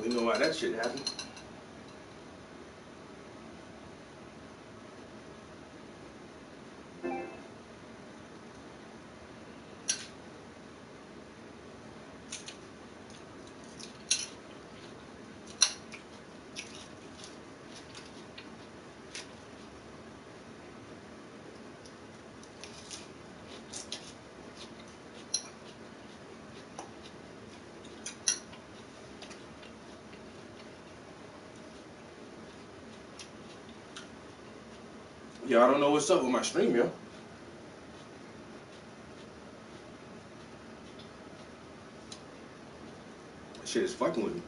You know why that shit happened? Yo, I don't know what's up with my stream, yo. That shit is fucking with me.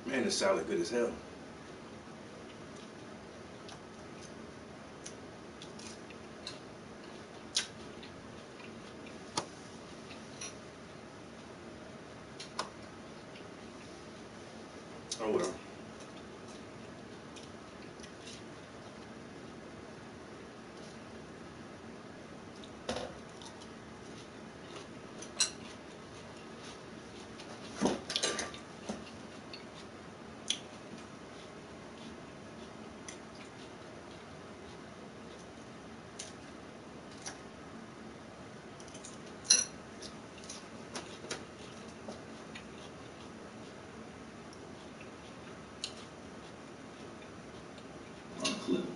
Man, this salad good as hell. Oh well.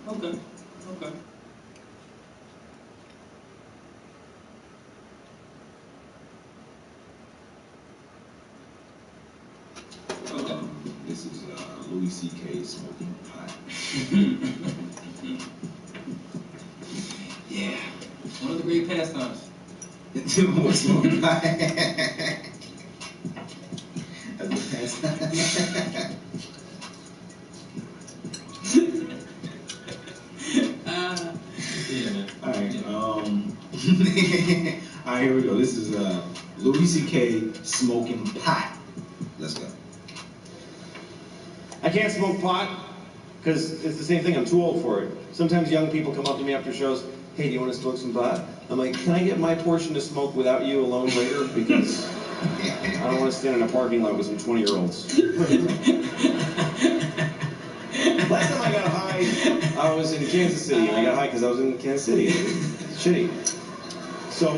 Okay. Okay. Okay. This is Louis C.K. smoking pot. Yeah. One of the great pastimes. More smoking pot. That's a pastime. Yeah, man. Alright, alright, here we go. This is Louis C.K. smoking pot. Let's go. I can't smoke pot because it's the same thing. I'm too old for it. Sometimes young people come up to me after shows. Hey, do you want to smoke some pot? I'm like, can I get my portion to smoke without you alone later? Because I don't want to stand in a parking lot with some 20-year-olds. Last time I got high, I was in Kansas City, and I got high because I was in Kansas City. It's shitty. So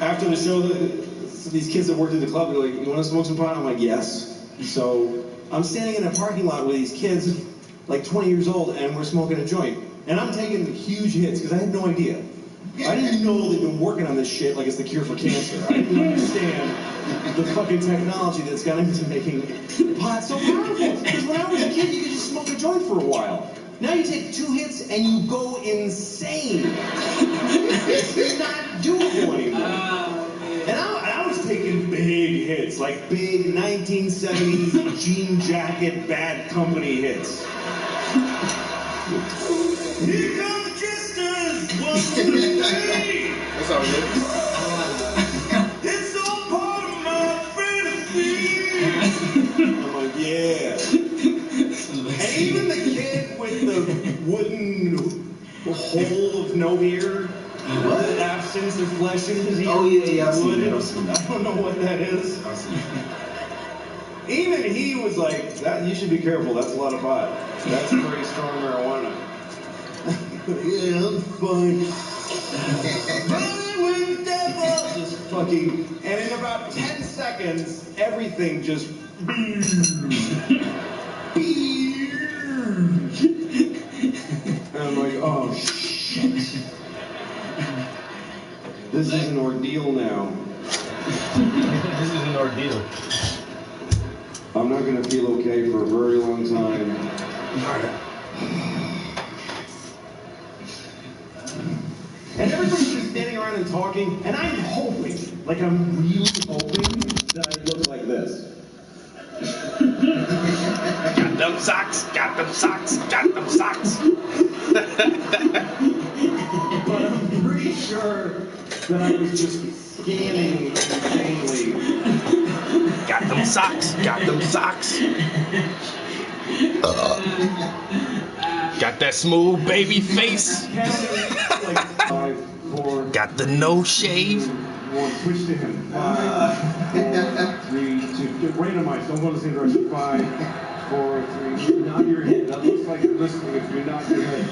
after the show, these kids that worked at the club, they're like, you want to smoke some pot? I'm like, yes. So I'm standing in a parking lot with these kids, like 20 years old, and we're smoking a joint. And I'm taking huge hits because I had no idea. I didn't know they've been working on this shit like it's the cure for cancer. I didn't understand the fucking technology that's gone into making pot so powerful. Because when I was a kid, you could just smoke a joint for a while. Now you take 2 hits and you go insane. It's not doable anymore. And I was taking big hits, like big 1970s jean jacket, Bad Company hits. Here come the Jesters, 1, 2, 3. That's all good. It's all part of my fantasy. I'm like, yeah. And even the kid with the wooden hole of no ear, what? Absence of flesh in his ear. Oh, yeah, I've seen that. I don't know what that is. I've seen that. Even he was like, that, you should be careful, that's a lot of pot. That's pretty strong marijuana. Yeah, I'm fine. Running with the devil! Just fucking, and in about 10 seconds, everything just and I'm like, oh shit. This is an ordeal now. This is an ordeal. I'm not gonna feel okay for a very long time. And everybody's just standing around and talking, and I'm hoping, like I'm really hoping that I look like this. Got them socks, got them socks, got them socks. But I'm pretty sure that I was just scanning insanely. them socks, got them socks. Got that smooth baby face. Like 5, 4, Got the no shave. 1. Switch to him. 5, 4, 3, 2. Randomize. Don't go in the same direction. 5, 4, 3. Nod your head. That looks like you're listening if you nod your head.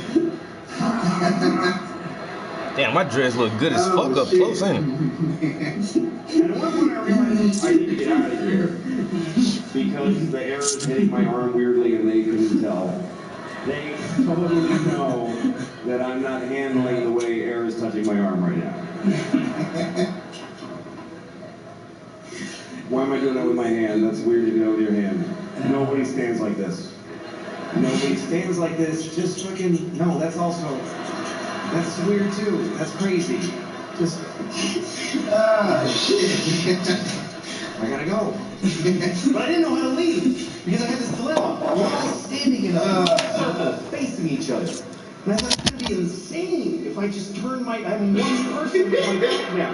Damn, my dreads look good as fuck up close, ain't it? And at one point I realized I need to get out of here because the air is hitting my arm weirdly and they couldn't tell. They totally know that I'm not handling the way air is touching my arm right now. Why am I doing that with my hand? That's weird to do with your hand. Nobody stands like this. Nobody stands like this. Just freaking, no, that's also, that's weird too. That's crazy. Just, shit. I gotta go. But I didn't know how to leave because I had this dilemma. We're all standing in a circle facing each other. And I thought it's gonna be insane if I just turn my, I'm one person with my back now.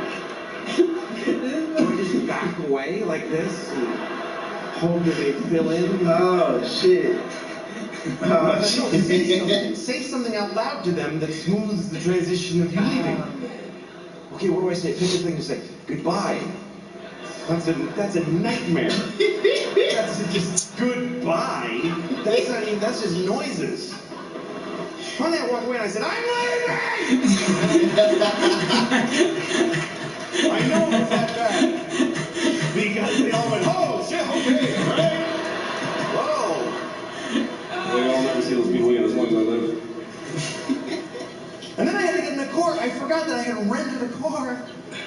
Do I just back away like this and hope that they fill in? Oh, shit. Oh, No, say something out loud to them that smooths the transition of you leaving. Okay, what do I say? Pick a thing to say. Goodbye. That's a nightmare. That's just goodbye. That's not even, that's just noises. Finally I walked away and I said, I'm leaving! I know it was that bad. Because they all went, oh, shit, okay, all right. Whoa. I'll never see those people again as long as I live. And then I had to get in the car. I forgot that I had rented a car.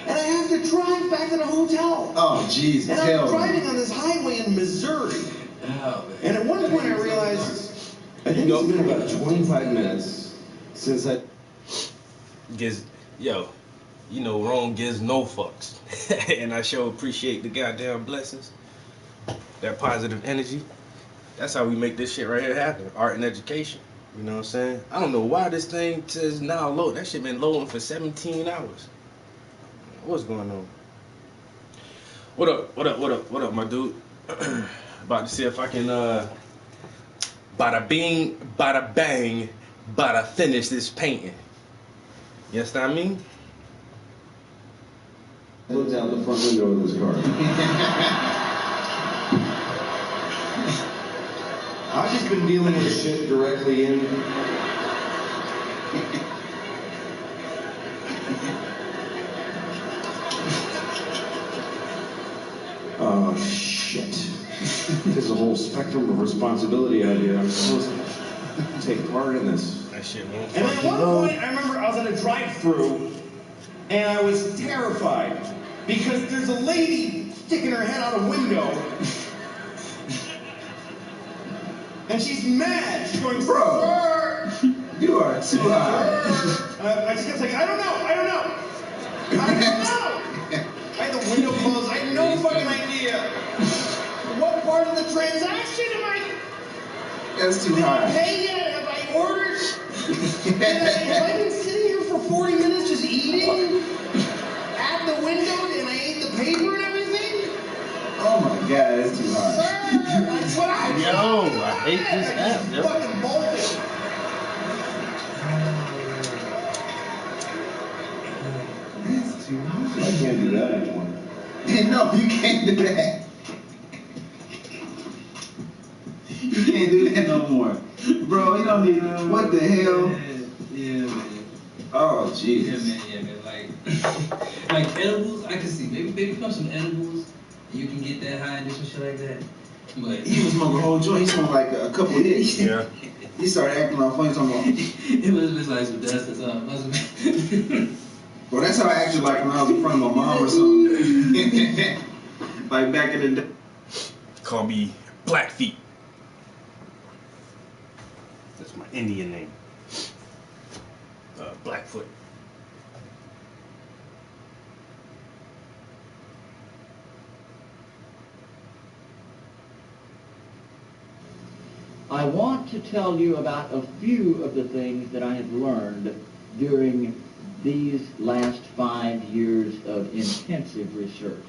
And I have to drive back to the hotel. Oh, Jesus. And I'm driving on this highway in Missouri. And at one point I realized, I think it's been about 25 minutes since I... Yo, you know, Rome gives no fucks. And I sure appreciate the goddamn blessings. That positive energy. That's how we make this shit right here happen. Art and education. You know what I'm saying? I don't know why this thing says now load. That shit been loading for 17 hours. What's going on? What up, my dude? About to see if I can, bada bing, bada bang, bada finish this painting. You understand what I mean? Looked out the front window of this car. I've just been dealing with shit directly in. Oh, shit. There's a whole spectrum of responsibility out here. I'm supposed to take part in this. That shit won't And at one point, I remember I was at a drive-thru, and I was terrified because there's a lady sticking her head out a window, and she's mad. She's going, Bro, "Sir!" you are too high. I just kept saying, I don't know. I had the window closed. I had no fucking idea. What part of the transaction am I? That's too Did I high. pay yet? Have I ordered? Have I been sitting here for 40 minutes just eating at the window and I ate the paper and everything? Oh my God, that's too high. Sir, that's what I Yo, I hate this app, yo. fucking bolted. That's too high. I can't do that anymore. No, you can't do that. You can't do that no more. Bro, you don't need, what the hell? Yeah, man. Oh, Yeah, Jesus. man. Like edibles, I can see. Maybe come some edibles. You can get that high and do some shit like that. But He was smoking a whole joint. He smoked like a couple hits. Yeah. He started acting all funny. Talking about, it was just like some dust or something. well, that's how I acted like when I was in front of my mom or something. Like back in the day. Call me Blackfeet. That's my Indian name. Blackfoot. I want to tell you about a few of the things that I have learned during these last 5 years of intensive research.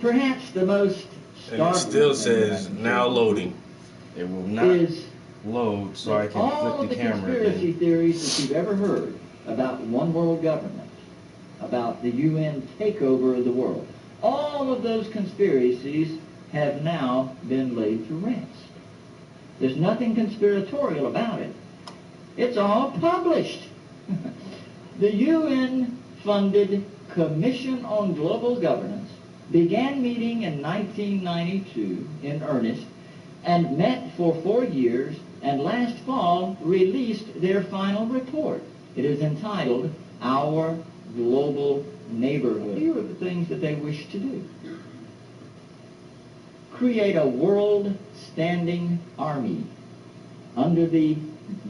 Perhaps the most And it startling still thing that I says can now say loading. It will not is load, so I that can all flip of the the camera conspiracy again. theories that you've ever heard about one world government, about the UN takeover of the world, all of those conspiracies have now been laid to rest. There's nothing conspiratorial about it. It's all published. The UN-funded Commission on Global Governance began meeting in 1992 in earnest and met for 4 years, and last fall released their final report. It is entitled Our Global Neighborhood. Here are the things that they wish to do. Create a world-standing army under the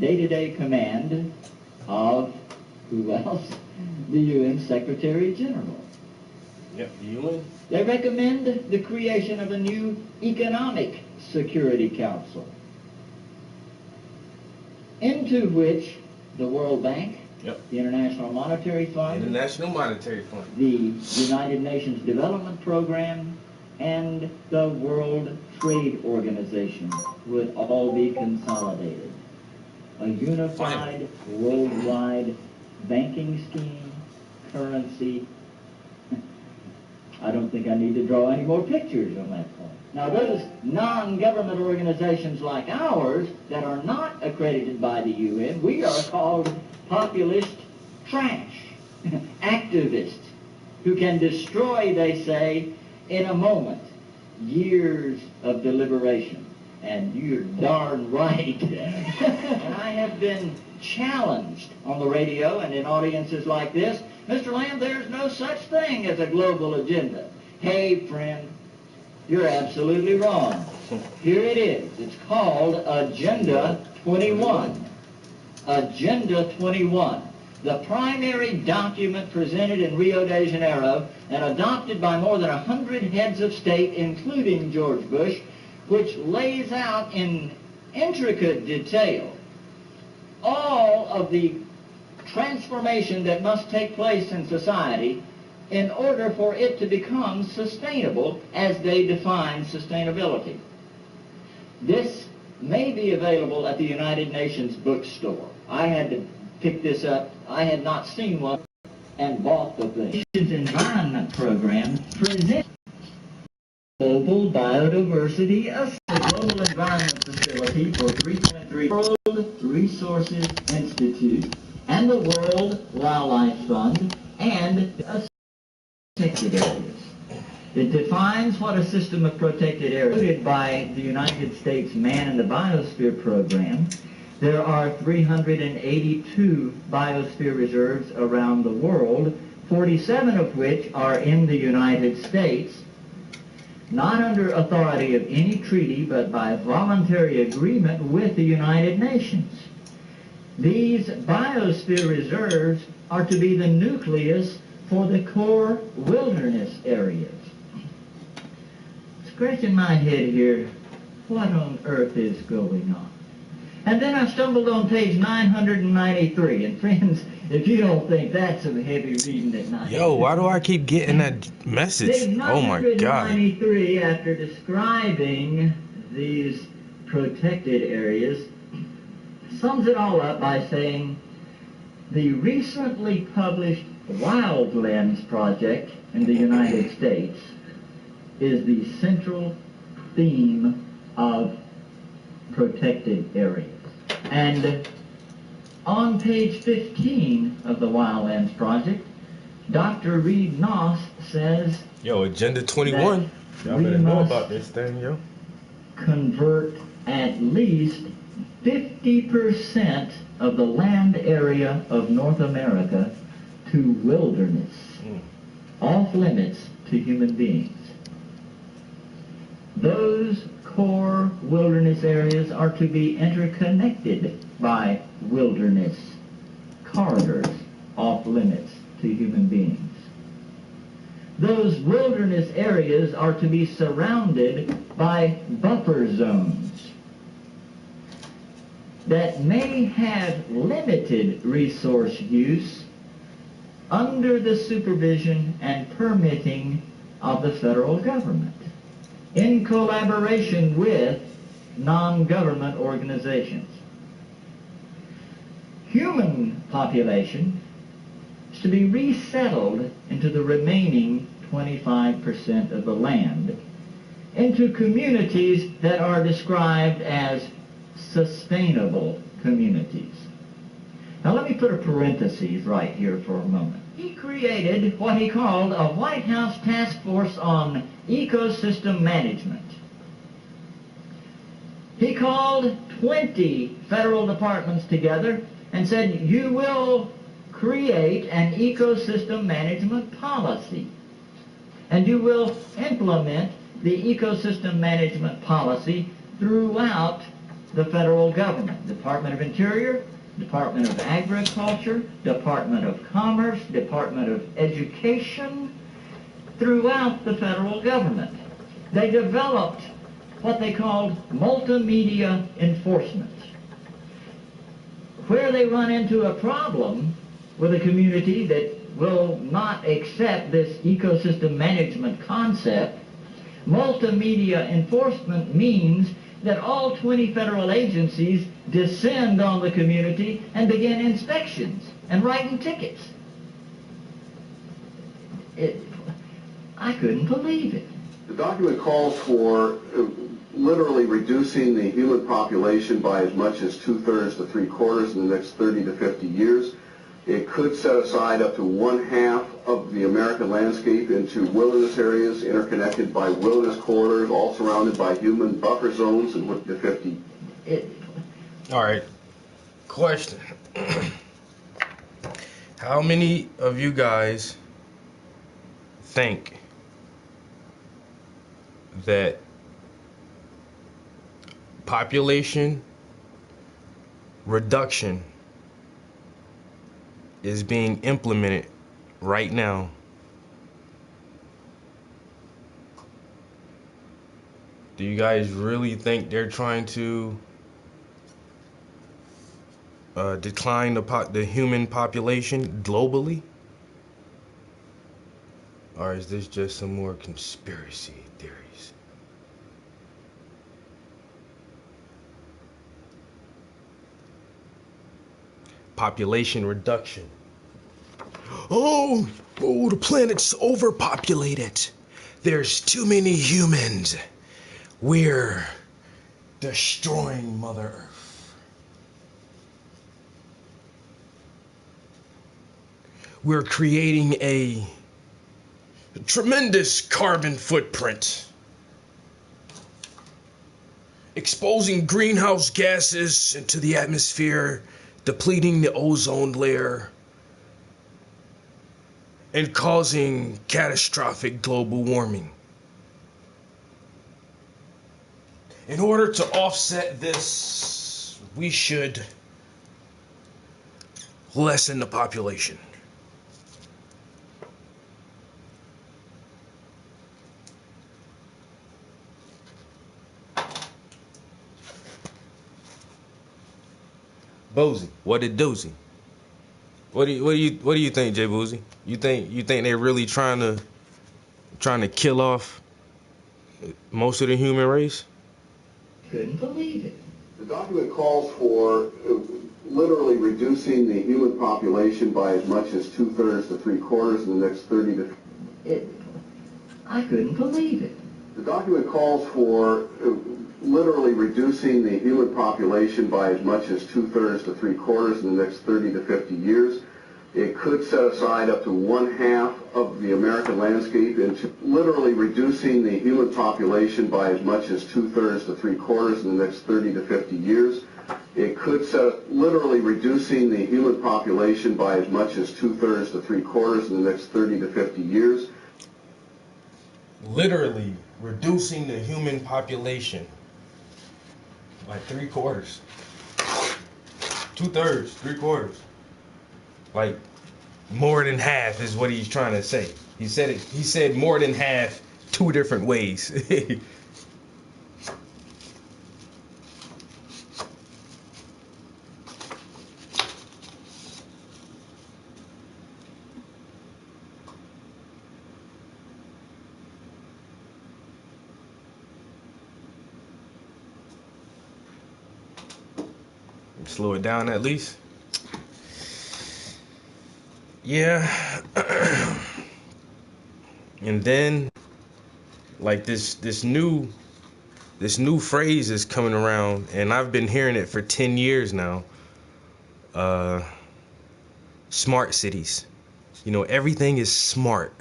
day-to-day command of, who else? The UN Secretary General. Yep, UN. They recommend the creation of a new Economic Security Council, into which the World Bank, Yep. the International Monetary Fund, International Monetary Fund. the United Nations Development Program, and the World Trade Organization would all be consolidated. A unified worldwide banking scheme, currency. I don't think I need to draw any more pictures on that point. Now, those non-government organizations like ours that are not accredited by the UN, we are called populist trash, activists, who can destroy, they say, in a moment, years of deliberation. And you're darn right. And I have been challenged on the radio and in audiences like this, Mr. Lamb, there's no such thing as a global agenda. Hey, friend, you're absolutely wrong. Here it is. It's called Agenda 21. Agenda 21. The primary document presented in Rio de Janeiro and adopted by more than 100 heads of state, including George Bush, which lays out in intricate detail all of the transformation that must take place in society in order for it to become sustainable as they define sustainability. This may be available at the United Nations bookstore. I had to pick this up. I had not seen one and bought the thing. Nations Environment Program presents Global Biodiversity Assessment, the Global Environment Facility for 3.3 World Resources Institute and the World Wildlife Fund and protected areas. It defines what a system of protected areas included by the United States Man in the Biosphere Program. There are 382 biosphere reserves around the world, 47 of which are in the United States, not under authority of any treaty, but by voluntary agreement with the United Nations. These biosphere reserves are to be the nucleus for the core wilderness areas. Scratching my head here, what on earth is going on? And then I stumbled on page 993, and friends, if you don't think that's some heavy reading at night. Yo, why do I keep getting that message? Page Oh my God. 993, after describing these protected areas, sums it all up by saying the recently published Wildlands Project in the United States is the central theme of protected areas. And on page 15 of the Wildlands Project, Dr. Reed Noss says, Yo, Agenda 21. Y'all better know about this thing, yo. convert at least 50% of the land area of North America to wilderness, off limits to human beings. Those core wilderness areas are to be interconnected by wilderness corridors off limits to human beings. Those wilderness areas are to be surrounded by buffer zones that may have limited resource use under the supervision and permitting of the federal government in collaboration with non-government organizations. Human population is to be resettled into the remaining 25% of the land, into communities that are described as sustainable communities. Now let me put a parenthesis right here for a moment. He created what he called a White House task force on ecosystem management. He called 20 federal departments together and said, you will create an ecosystem management policy, and you will implement the ecosystem management policy throughout the federal government. Department of Interior, Department of Agriculture, Department of Commerce, Department of Education, throughout the federal government. They developed what they called multimedia enforcement. Where they run into a problem with a community that will not accept this ecosystem management concept, multimedia enforcement means that all 20 federal agencies descend on the community and begin inspections and writing tickets. I couldn't believe it. The document calls for literally reducing the human population by as much as 2/3 to 3/4 in the next 30 to 50 years. It could set aside up to 1/2 of the American landscape into wilderness areas interconnected by wilderness corridors, all surrounded by human buffer zones and with the 50. All right. Question. How many of you guys think that population reduction is being implemented right now? Do you guys really think they're trying to decline the human population globally? Or is this just some more conspiracy theories? Population reduction. Oh, the planet's overpopulated. There's too many humans. We're destroying Mother Earth. We're creating a tremendous carbon footprint, exposing greenhouse gases into the atmosphere, depleting the ozone layer, and causing catastrophic global warming. In order to offset this, we should lessen the population. Boozy, what it doozy? What do you think, Jay Boozy? You think they're really trying to kill off most of the human race? Couldn't believe it. The document calls for literally reducing the human population by as much as 2/3 to 3/4 in the next 30 to. I couldn't believe it. The document calls for literally reducing the human population by as much as 2/3 to 3/4 in the next 30 to 50 years. It could set aside up to 1/2 of the American landscape into literally reducing the human population by as much as 2/3 to 3/4 in the next 30 to 50 years. It could set literally reducing the human population by as much as 2/3 to 3/4 in the next 30 to 50 years. Literally reducing the human population by 3/4, 2/3, 3/4. Like more than half is what he's trying to say. He said more than half 2 different ways. slow it down at least. Yeah. And then like this new phrase is coming around, and I've been hearing it for 10 years now. Smart cities. You know, everything is smart.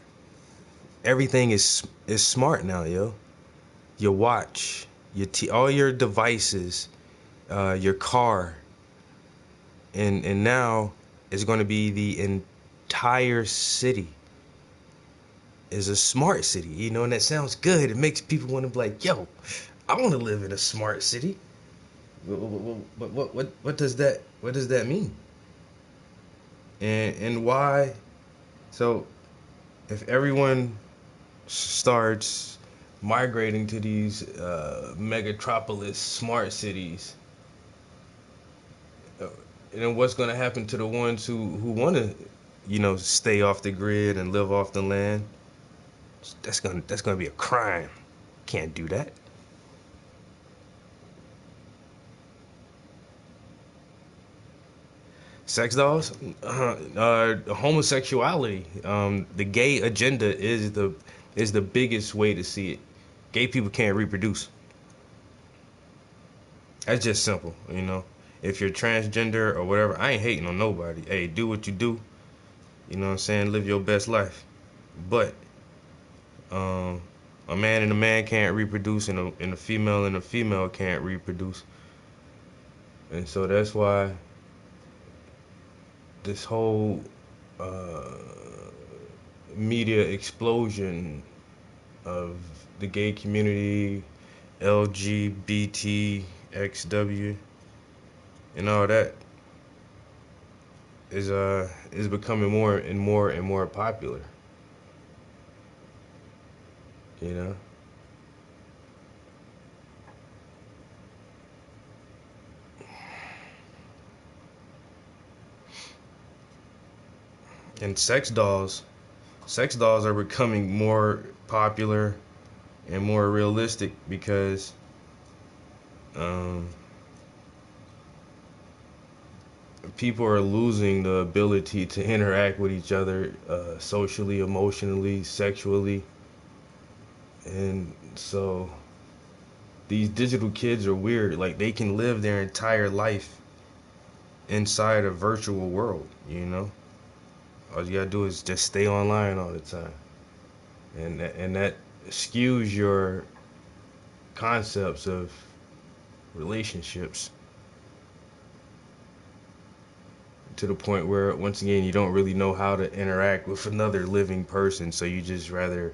Everything is smart now, yo. Your watch, all your devices, your car, and now it's going to be the entire city is a smart city. You know, and that sounds good. It makes people want to be like, yo, I want to live in a smart city. But what does that mean? And why? So if everyone starts migrating to these megatropolis smart cities, and then what's going to happen to the ones who want to, you know, stay off the grid and live off the land? That's gonna be a crime. Can't do that. Sex dolls, homosexuality, the gay agenda is the biggest way to see it. Gay people can't reproduce. That's just simple, you know. If you're transgender or whatever, I ain't hating on nobody. Hey, do what you do. You know what I'm saying? Live your best life. But a man and a man can't reproduce, and a female and a female can't reproduce. And so that's why this whole media explosion of the gay community, LGBTXW, and all that is becoming more and more and more popular. You know? And sex dolls are becoming more popular and more realistic because people are losing the ability to interact with each other socially, emotionally, sexually. And so these digital kids are weird. Like, they can live their entire life inside a virtual world, you know? All you gotta do is just stay online all the time. And that skews your concepts of relationships to the point where, once again, you don't really know how to interact with another living person, so you just rather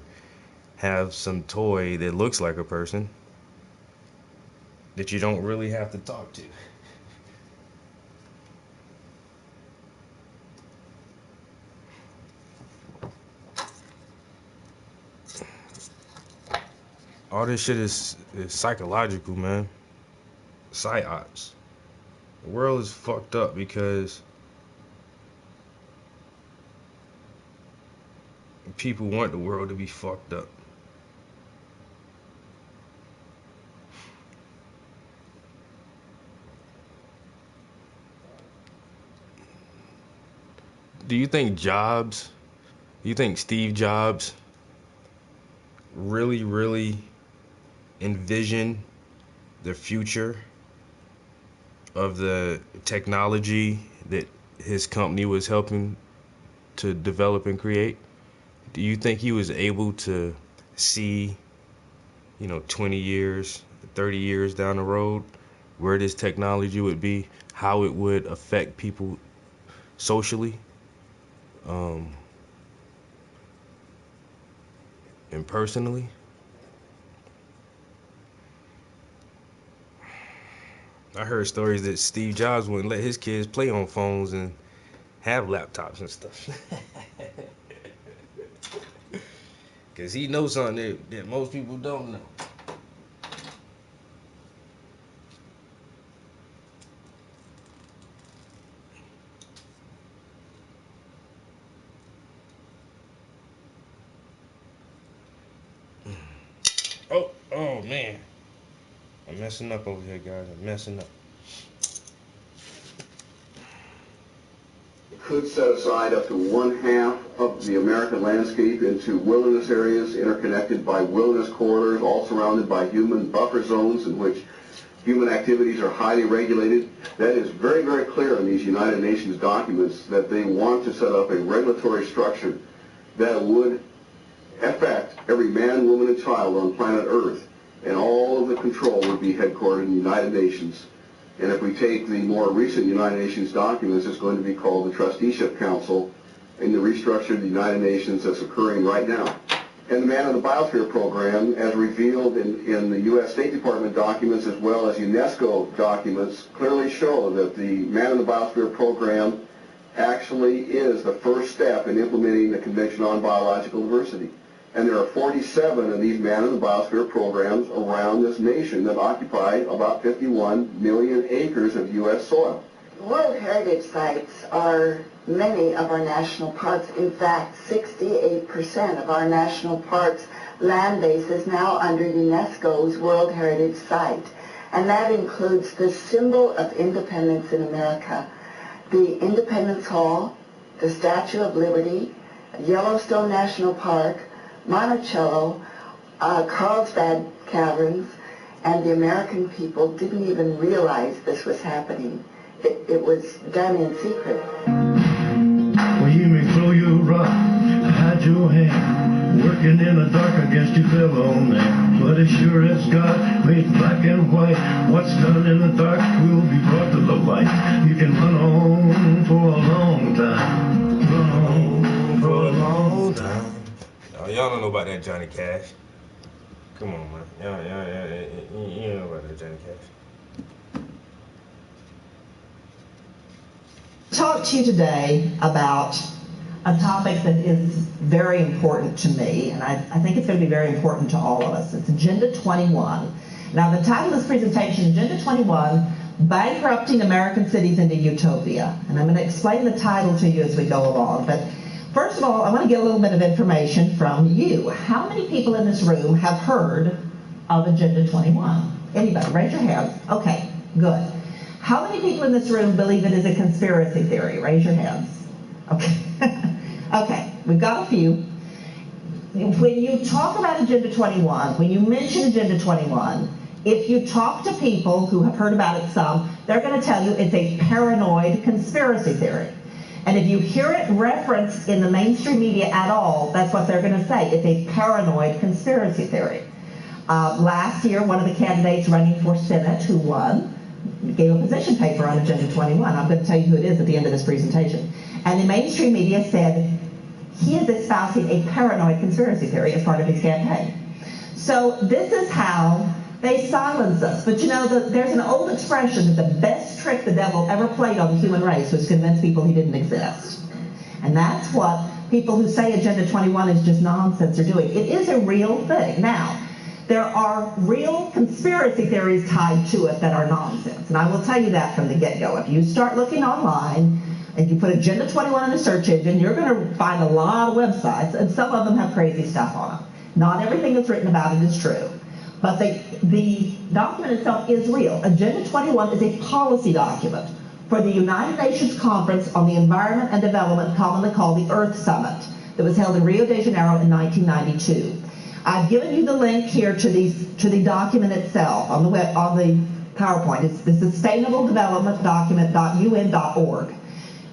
have some toy that looks like a person that you don't really have to talk to. All this shit is psychological, man. Psyops. The world is fucked up because people want the world to be fucked up. Do you think Steve Jobs really envisioned the future of the technology that his company was helping to develop and create? Do you think he was able to see, 20 years, 30 years down the road where this technology would be, how it would affect people socially, and personally? I heard stories that Steve Jobs wouldn't let his kids play on phones and have laptops and stuff. Because he knows something that most people don't know. Oh man. I'm messing up over here, guys. I'm messing up. could set aside up to 1/2 of the American landscape into wilderness areas interconnected by wilderness corridors, all surrounded by human buffer zones in which human activities are highly regulated. That is very, very clear in these United Nations documents that they want to set up a regulatory structure that would affect every man, woman, and child on planet Earth, and all of the control would be headquartered in the United Nations. And if we take the more recent United Nations documents, it's going to be called the Trusteeship Council in the restructure of the United Nations that's occurring right now. And the Man in the Biosphere Program, as revealed in the U.S. State Department documents as well as UNESCO documents, clearly show that the Man in the Biosphere Program actually is the first step in implementing the Convention on Biological Diversity. And there are 47 of these Man in the Biosphere programs around this nation that occupy about 51 million acres of U.S. soil. World Heritage Sites are many of our national parks. In fact, 68% of our national parks land base is now under UNESCO's World Heritage Site. And that includes the symbol of independence in America, the Independence Hall, the Statue of Liberty, Yellowstone National Park, Monticello, Carlsbad Caverns, and the American people didn't even realize this was happening. It was done in secret. Well, you may throw your rock, hide your hand, working in the dark against your fellow man. But as sure as God made black and white, what's done in the dark will be brought to the light. You can run on for a long time, run on for a long time. Y'all don't know about that Johnny Cash. Come on, man. You don't know about that Johnny Cash. Talk to you today about a topic that is very important to me, and I think it's going to be very important to all of us. It's Agenda 21. Now, the title of this presentation, Agenda 21, Bankrupting American Cities into Utopia. And I'm going to explain the title to you as we go along. But first of all, I want to get a little bit of information from you. How many people in this room have heard of Agenda 21? Anybody? Raise your hands. Okay, good. How many people in this room believe it is a conspiracy theory? Raise your hands. Okay. Okay, we've got a few. When you talk about Agenda 21, when you mention Agenda 21, if you talk to people who have heard about it some, they're going to tell you it's a paranoid conspiracy theory. And if you hear it referenced in the mainstream media at all, that's what they're going to say. It's a paranoid conspiracy theory. Last year, one of the candidates running for Senate who won gave a position paper on Agenda 21. I'm going to tell you who it is at the end of this presentation. And the mainstream media said he is espousing a paranoid conspiracy theory as part of his campaign. So this is how they silence us. But you know, there's an old expression that the best trick the devil ever played on the human race was to convince people he didn't exist. And that's what people who say Agenda 21 is just nonsense are doing. It is a real thing. Now, there are real conspiracy theories tied to it that are nonsense. And I will tell you that from the get-go. If you start looking online and you put Agenda 21 in a search engine, you're going to find a lot of websites, and some of them have crazy stuff on them. Not everything that's written about it is true. But the document itself is real. Agenda 21 is a policy document for the United Nations Conference on the Environment and Development, commonly called the Earth Summit, that was held in Rio de Janeiro in 1992. I've given you the link here to the document itself on the PowerPoint. It's the Sustainable Development Document.un.org.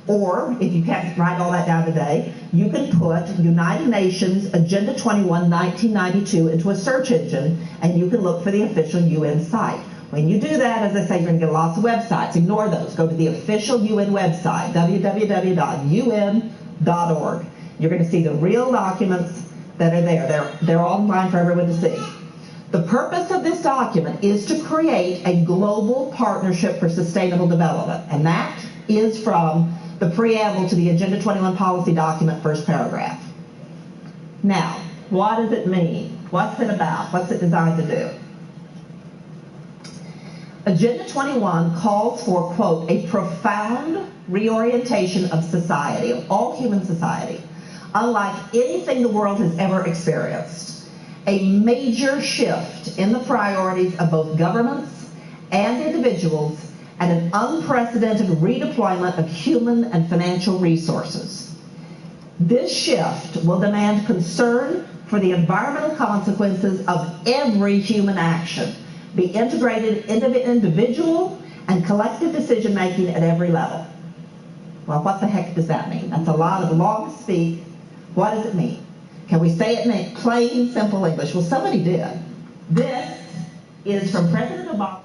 Or, if you can't write all that down today, you can put United Nations Agenda 21 1992 into a search engine, and you can look for the official UN site. When you do that, as I say, you're going to get lots of websites. Ignore those. Go to the official UN website, www.un.org. You're going to see the real documents that are there. They're online for everyone to see. The purpose of this document is to create a global partnership for sustainable development, and that is from the preamble to the Agenda 21 policy document, first paragraph. Now, what does it mean? What's it about? What's it designed to do? Agenda 21 calls for, quote, a profound reorientation of society, of all human society, unlike anything the world has ever experienced. A major shift in the priorities of both governments and individuals and an unprecedented redeployment of human and financial resources. This shift will demand concern for the environmental consequences of every human action, be integrated into individual and collective decision-making at every level. Well, what the heck does that mean? That's a lot of long speak. What does it mean? Can we say it in plain, simple English? Well, somebody did. This is from President Obama.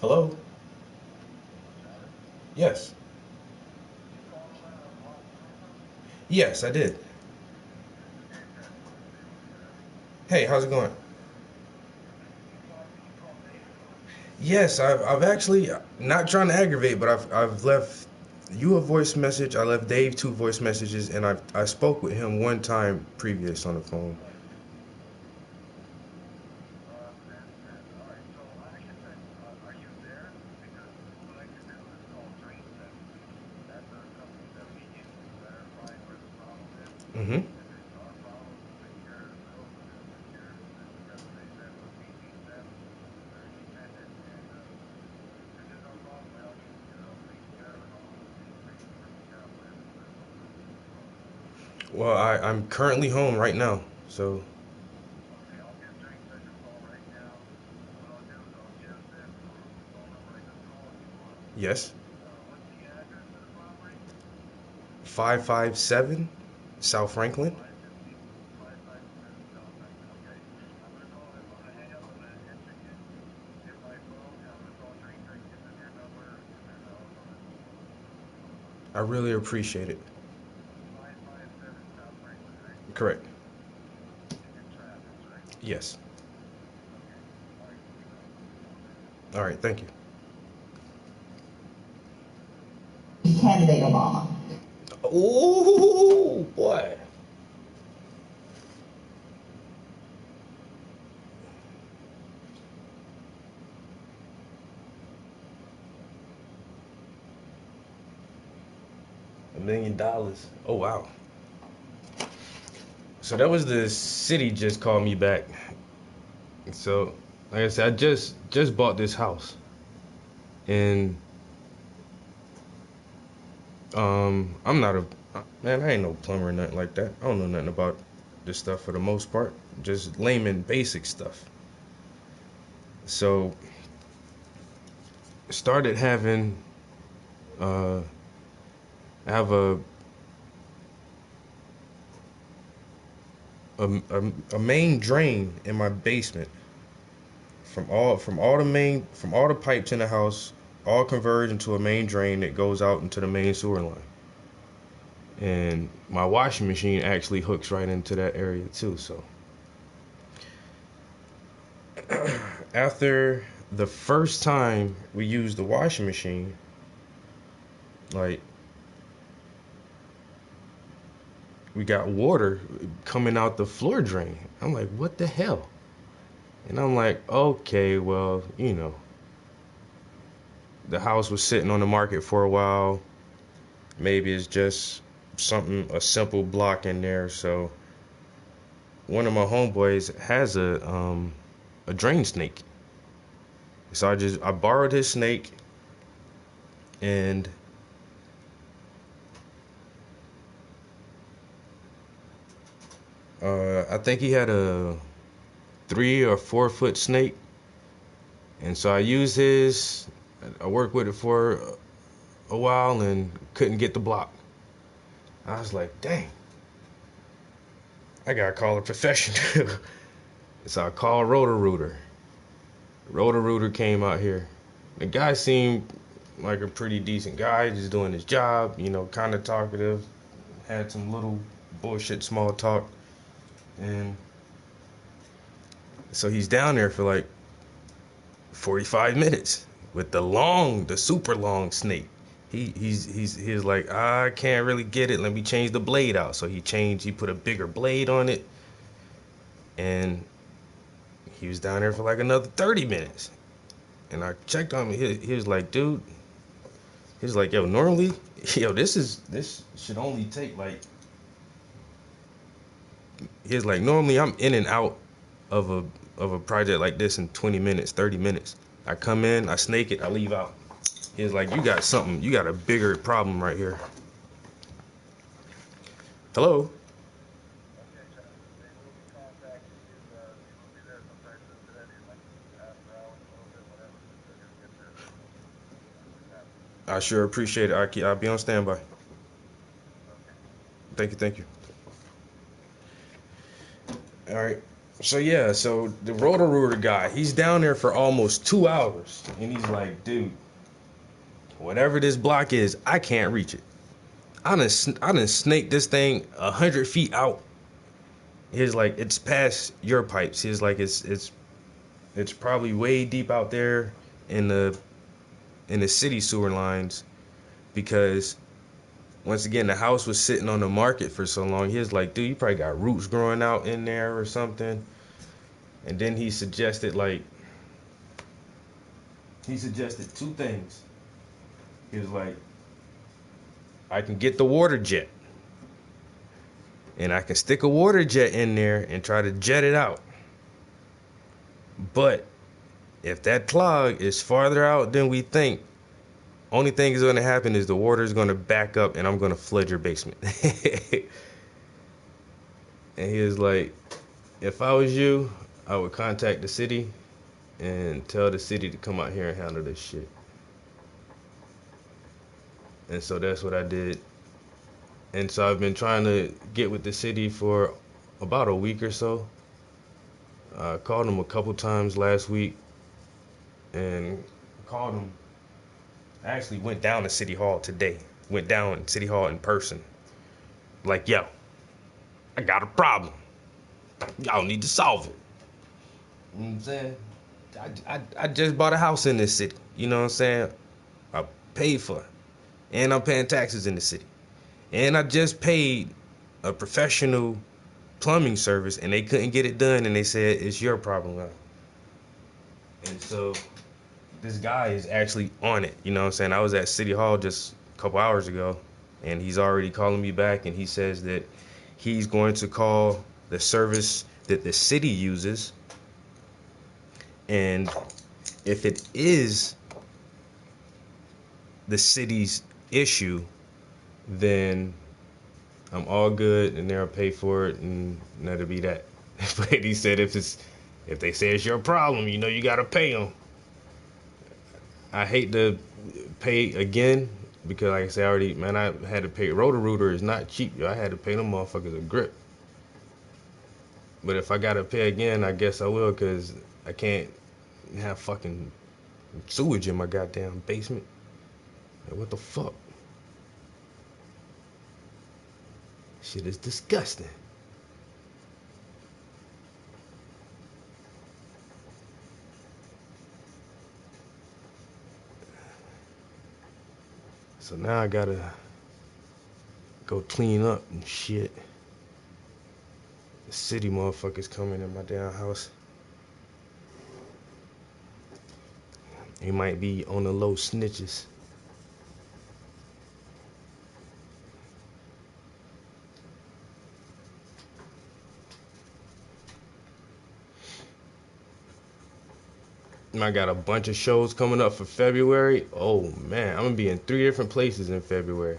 Hello? Yes. Yes, I did. Hey, how's it going? Yes, I've actually, not trying to aggravate, but I've left you a voice message. I left Dave 2 voice messages, and I spoke with him one time previous on the phone. Mm-hmm. Well, I'm currently home right now, so yes. 557 South Franklin. I really appreciate it. Correct. Yes. All right, thank you. Candidate Obama. Ooh, boy. $1 million. Oh, wow. So that was the city just called me back. So, like I said, I just bought this house. And I'm not a man, I ain't no plumber or nothing like that. I don't know nothing about this stuff for the most part. Just layman basic stuff. So started having I have a main drain in my basement from all the pipes in the house all converge into a main drain that goes out into the main sewer line. And my washing machine actually hooks right into that area too. So after the first time we used the washing machine, like, we got water coming out the floor drain. I'm like, what the hell? And I'm like, okay, well, the house was sitting on the market for a while. Maybe it's just a simple block in there. So one of my homeboys has a drain snake. So I borrowed his snake, and I think he had a 3 or 4 foot snake. And so I used his. I worked with it for a while and couldn't get the block. I was like, dang, I gotta call a professional. So I called Roto-Rooter. Roto-Rooter came out here. The guy seemed like a pretty decent guy, just doing his job, kind of talkative. Had some little bullshit small talk. And so he's down there for like 45 minutes with the super long snake. He's like, I can't really get it. Let me change the blade out. So he put a bigger blade on it. And he was down there for like another 30 minutes. And I checked on him. He was like, dude, he was like, normally, this should only take like He was like, normally I'm in and out of a project like this in 20 minutes, 30 minutes. I come in, I snake it, I leave out. He was like, you got a bigger problem right here. Hello? I sure appreciate it. I'll be on standby. Thank you. All right. So yeah, so the Roto-Rooter guy, he's down there for almost 2 hours, and he's like, dude, whatever this block is, I can't reach it. I done snaked this thing 100 feet out. He's like, it's past your pipes. He's like, it's probably way deep out there in the city sewer lines, because once again, the house was sitting on the market for so long. He was like, dude, you probably got roots growing out in there or something. And then he suggested two things. He was like, I can get the water jet, and I can stick a water jet in there and try to jet it out. But if that clog is farther out than we think, only thing is going to happen is the water is going to back up and I'm going to flood your basement. And he was like, if I was you, I would contact the city and tell the city to come out here and handle this shit. And so that's what I did. And so I've been trying to get with the city for about a week or so. I called them a couple times last week and called them. I actually went down to City Hall today. Went down to City Hall in person. Like, yo, I got a problem. Y'all need to solve it. You know what I'm saying? I just bought a house in this city. You know what I'm saying? I paid for it. And I'm paying taxes in the city. And I just paid a professional plumbing service, and they couldn't get it done, and they said, it's your problem now. And so this guy is actually on it. You know what I'm saying? I was at City Hall just a couple hours ago, and he's already calling me back, and he says that he's going to call the service that the city uses, and if it is the city's issue, then I'm all good, and they'll pay for it, and that'll be that. But he said if they say it's your problem, you know you gotta pay them. I hate to pay again, because like I said, I had to pay. Roto-Rooter is not cheap. I had to pay them motherfuckers a grip. But if I gotta pay again, I guess I will, because I can't have fucking sewage in my goddamn basement. Like, what the fuck? Shit is disgusting. So now I gotta go clean up and shit. The city motherfuckers coming in my damn house. They might be on the low snitches. I got a bunch of shows coming up for February. Oh man, I'm gonna be in 3 different places in February.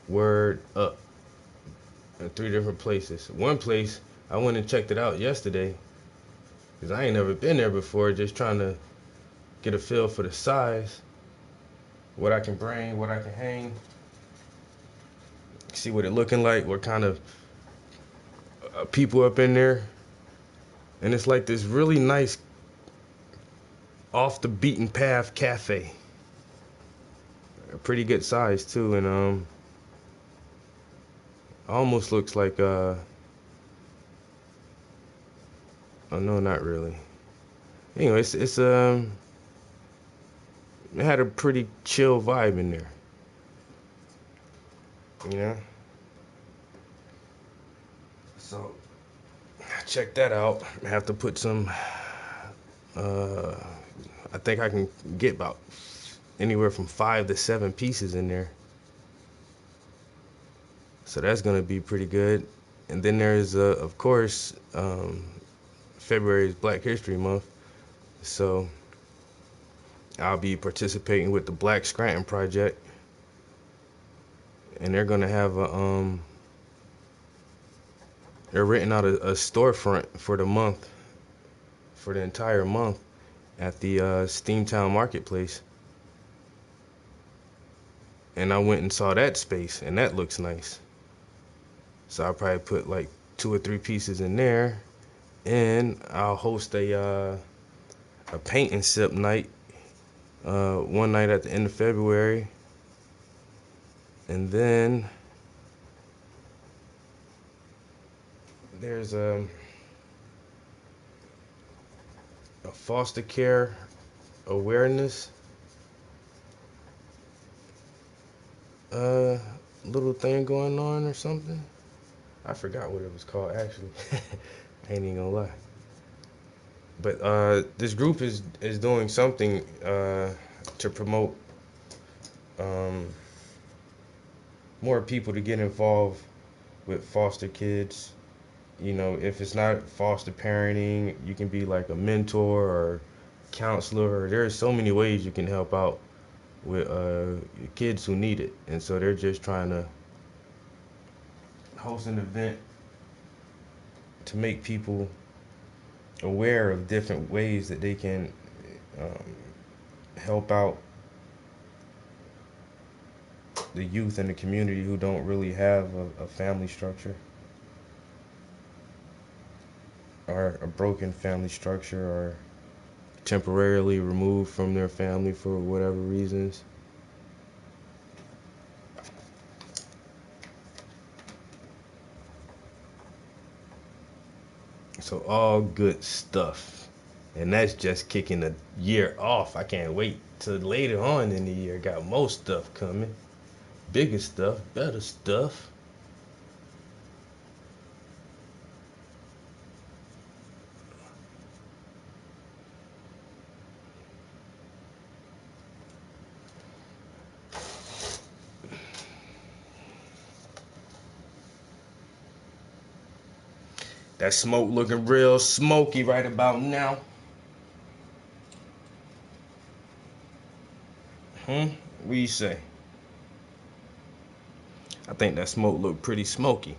Word up. In 3 different places. One place, I went and checked it out yesterday, because I ain't never been there before, just trying to get a feel for the size, what I can bring, what I can hang, see what it looking like, what kind of people up in there. And it's like this really nice, off the beaten path cafe. A pretty good size too, and almost looks like oh no, not really. Anyway, it had a pretty chill vibe in there. You know? So check that out. I have to put some I think I can get about anywhere from 5 to 7 pieces in there. So that's gonna be pretty good. And then there's, of course, February is Black History Month. So I'll be participating with the Black Scranton Project. And they're going to have they're renting out a storefront for the month, for the entire month at the Steamtown Marketplace. And I went and saw that space, and that looks nice. So I'll probably put like 2 or 3 pieces in there, and I'll host a paint and sip night one night at the end of February, and then there's a foster care awareness little thing going on or something. I forgot what it was called actually. I ain't even gonna lie. But this group is doing something to promote more people to get involved with foster kids. You know, if it's not foster parenting, you can be like a mentor or counselor. There's so many ways you can help out with kids who need it. And so they're just trying to host an event to make people aware of different ways that they can help out the youth in the community who don't really have a family structure, or a broken family structure, or temporarily removed from their family for whatever reasons. So all good stuff. And that's just kicking the year off. I can't wait till later on in the year. Got more stuff coming. Bigger stuff, better stuff. That smoke looking real smoky right about now. What do you say? I think that smoke looked pretty smoky.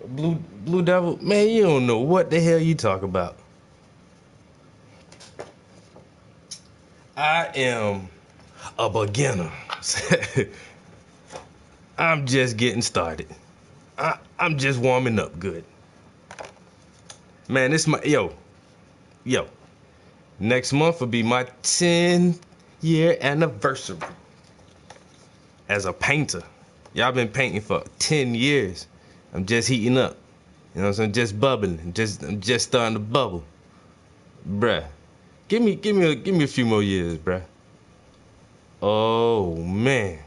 Blue Devil, man, you don't know what the hell you talk about. I am a beginner. I'm just getting started. I'm just warming up good. Man, this my yo. Next month will be my 10-year anniversary as a painter. Y'all been painting for 10 years. I'm just heating up. You know what I'm saying? Just bubbling. I'm just starting to bubble. Bruh. Give me a few more years, bruh. Oh man.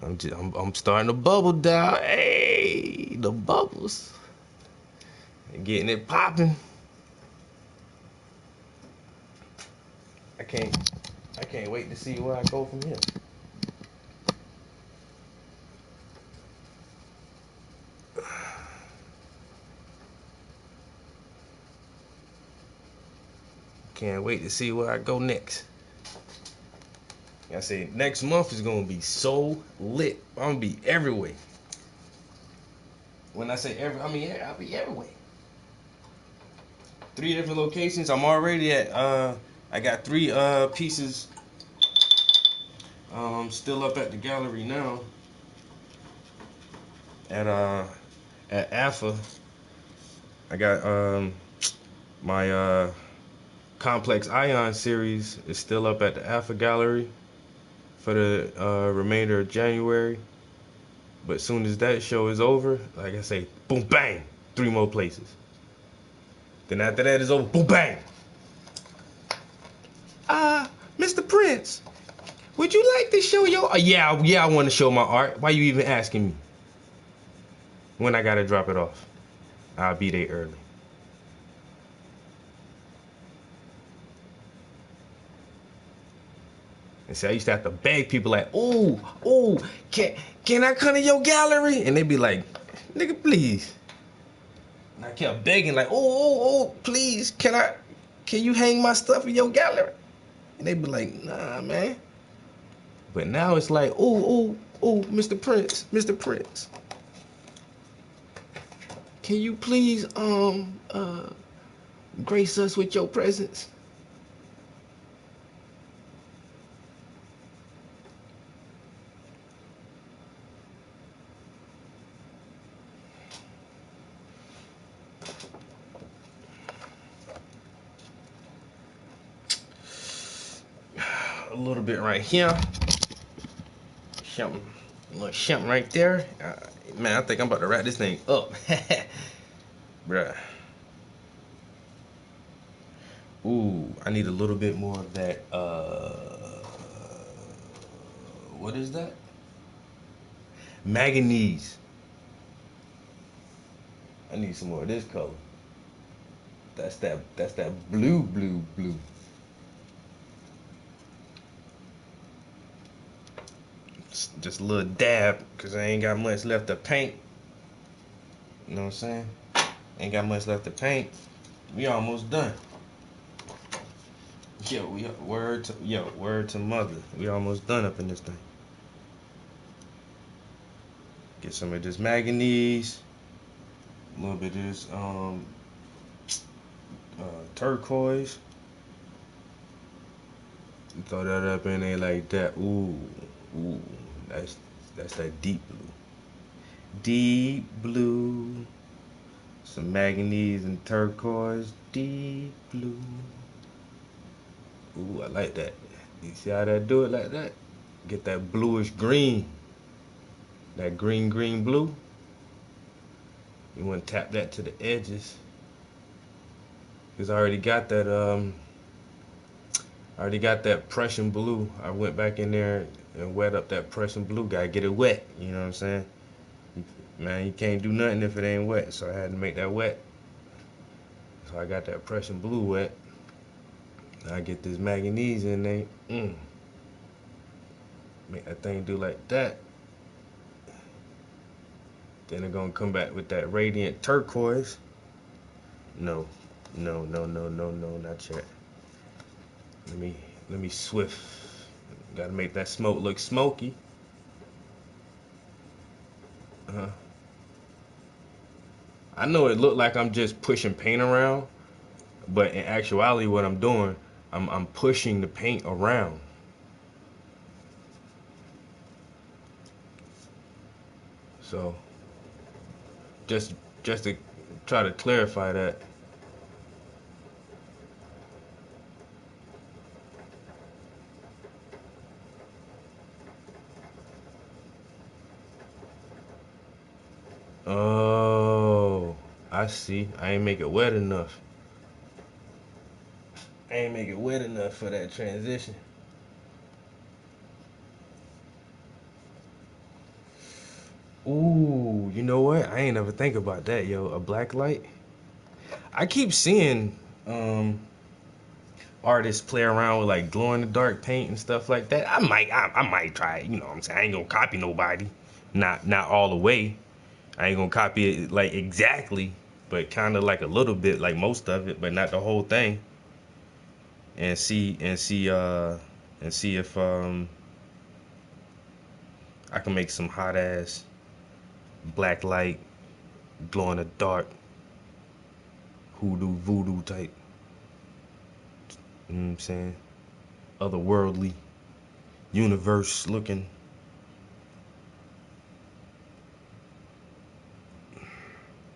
I'm starting to bubble down. Hey, the bubbles. Getting it popping. I can't wait to see where I go from here. Can't wait to see where I go next. Like I say, next month is gonna be so lit. I'm gonna be everywhere. When I say every, I mean I'll be everywhere. 3 different locations. I'm already at. I got 3 pieces. Still up at the gallery now. At AFA, I got my Complex Ion series is still up at the AFA gallery for the remainder of January. But as soon as that show is over, like I say, boom, bang, 3 more places. Then after that is over, boom, bang. Mr. Prince, would you like to show your? Yeah, I want to show my art. Why you even asking me? When I gotta drop it off, I'll be there early. And see, I used to have to beg people like, "Ooh, can I come to your gallery?" And they be like, "Nigga, please." And I kept begging like, "Oh, please, can you hang my stuff in your gallery?" And they be like, "Nah, man." But now it's like, "Oh, Mr. Prince. Can you please grace us with your presence?" A little bit right here. Something, a little something right there. Man, I think I'm about to wrap this thing up. Bruh. Ooh, I need a little bit more of that. What is that? Manganese. I need some more of this color. That's that blue. Just a little dab, cause I ain't got much left to paint. You know what I'm saying? Ain't got much left to paint. We almost done. Word to mother. We almost done up in this thing. Get some of this manganese. A little bit of this turquoise. Throw that up in there like that. Ooh, that's that deep blue. Deep blue. Some manganese and turquoise. Deep blue. Ooh, I like that. You see how that do it like that? Get that bluish green. That green blue. You want to tap that to the edges. Because I already got that Prussian blue. I went back in there and wet up that Prussian blue. Gotta get it wet. You know what I'm saying? Man, you can't do nothing if it ain't wet. So I had to make that wet. So I got that Prussian blue wet. I get this manganese in there. Make that thing do like that. Then they're gonna come back with that radiant turquoise. No, not yet. Let me swift. Gotta make that smoke look smoky. I know it looked like I'm just pushing paint around, but in actuality what I'm doing, I'm pushing the paint around. So just to try to clarify that. Oh, I see. I ain't make it wet enough. I ain't make it wet enough for that transition. Ooh, you know what? I ain't never think about that, yo. A black light. I keep seeing artists play around with like glow in the dark paint and stuff like that. I might try it. You know what I'm saying? I ain't gonna copy nobody. Not all the way. I ain't gonna copy it like exactly, but kind of like a little bit, like most of it, but not the whole thing. and see if I can make some hot ass black light, glow in the dark, hoodoo voodoo type. You know what I'm saying? Otherworldly, universe looking.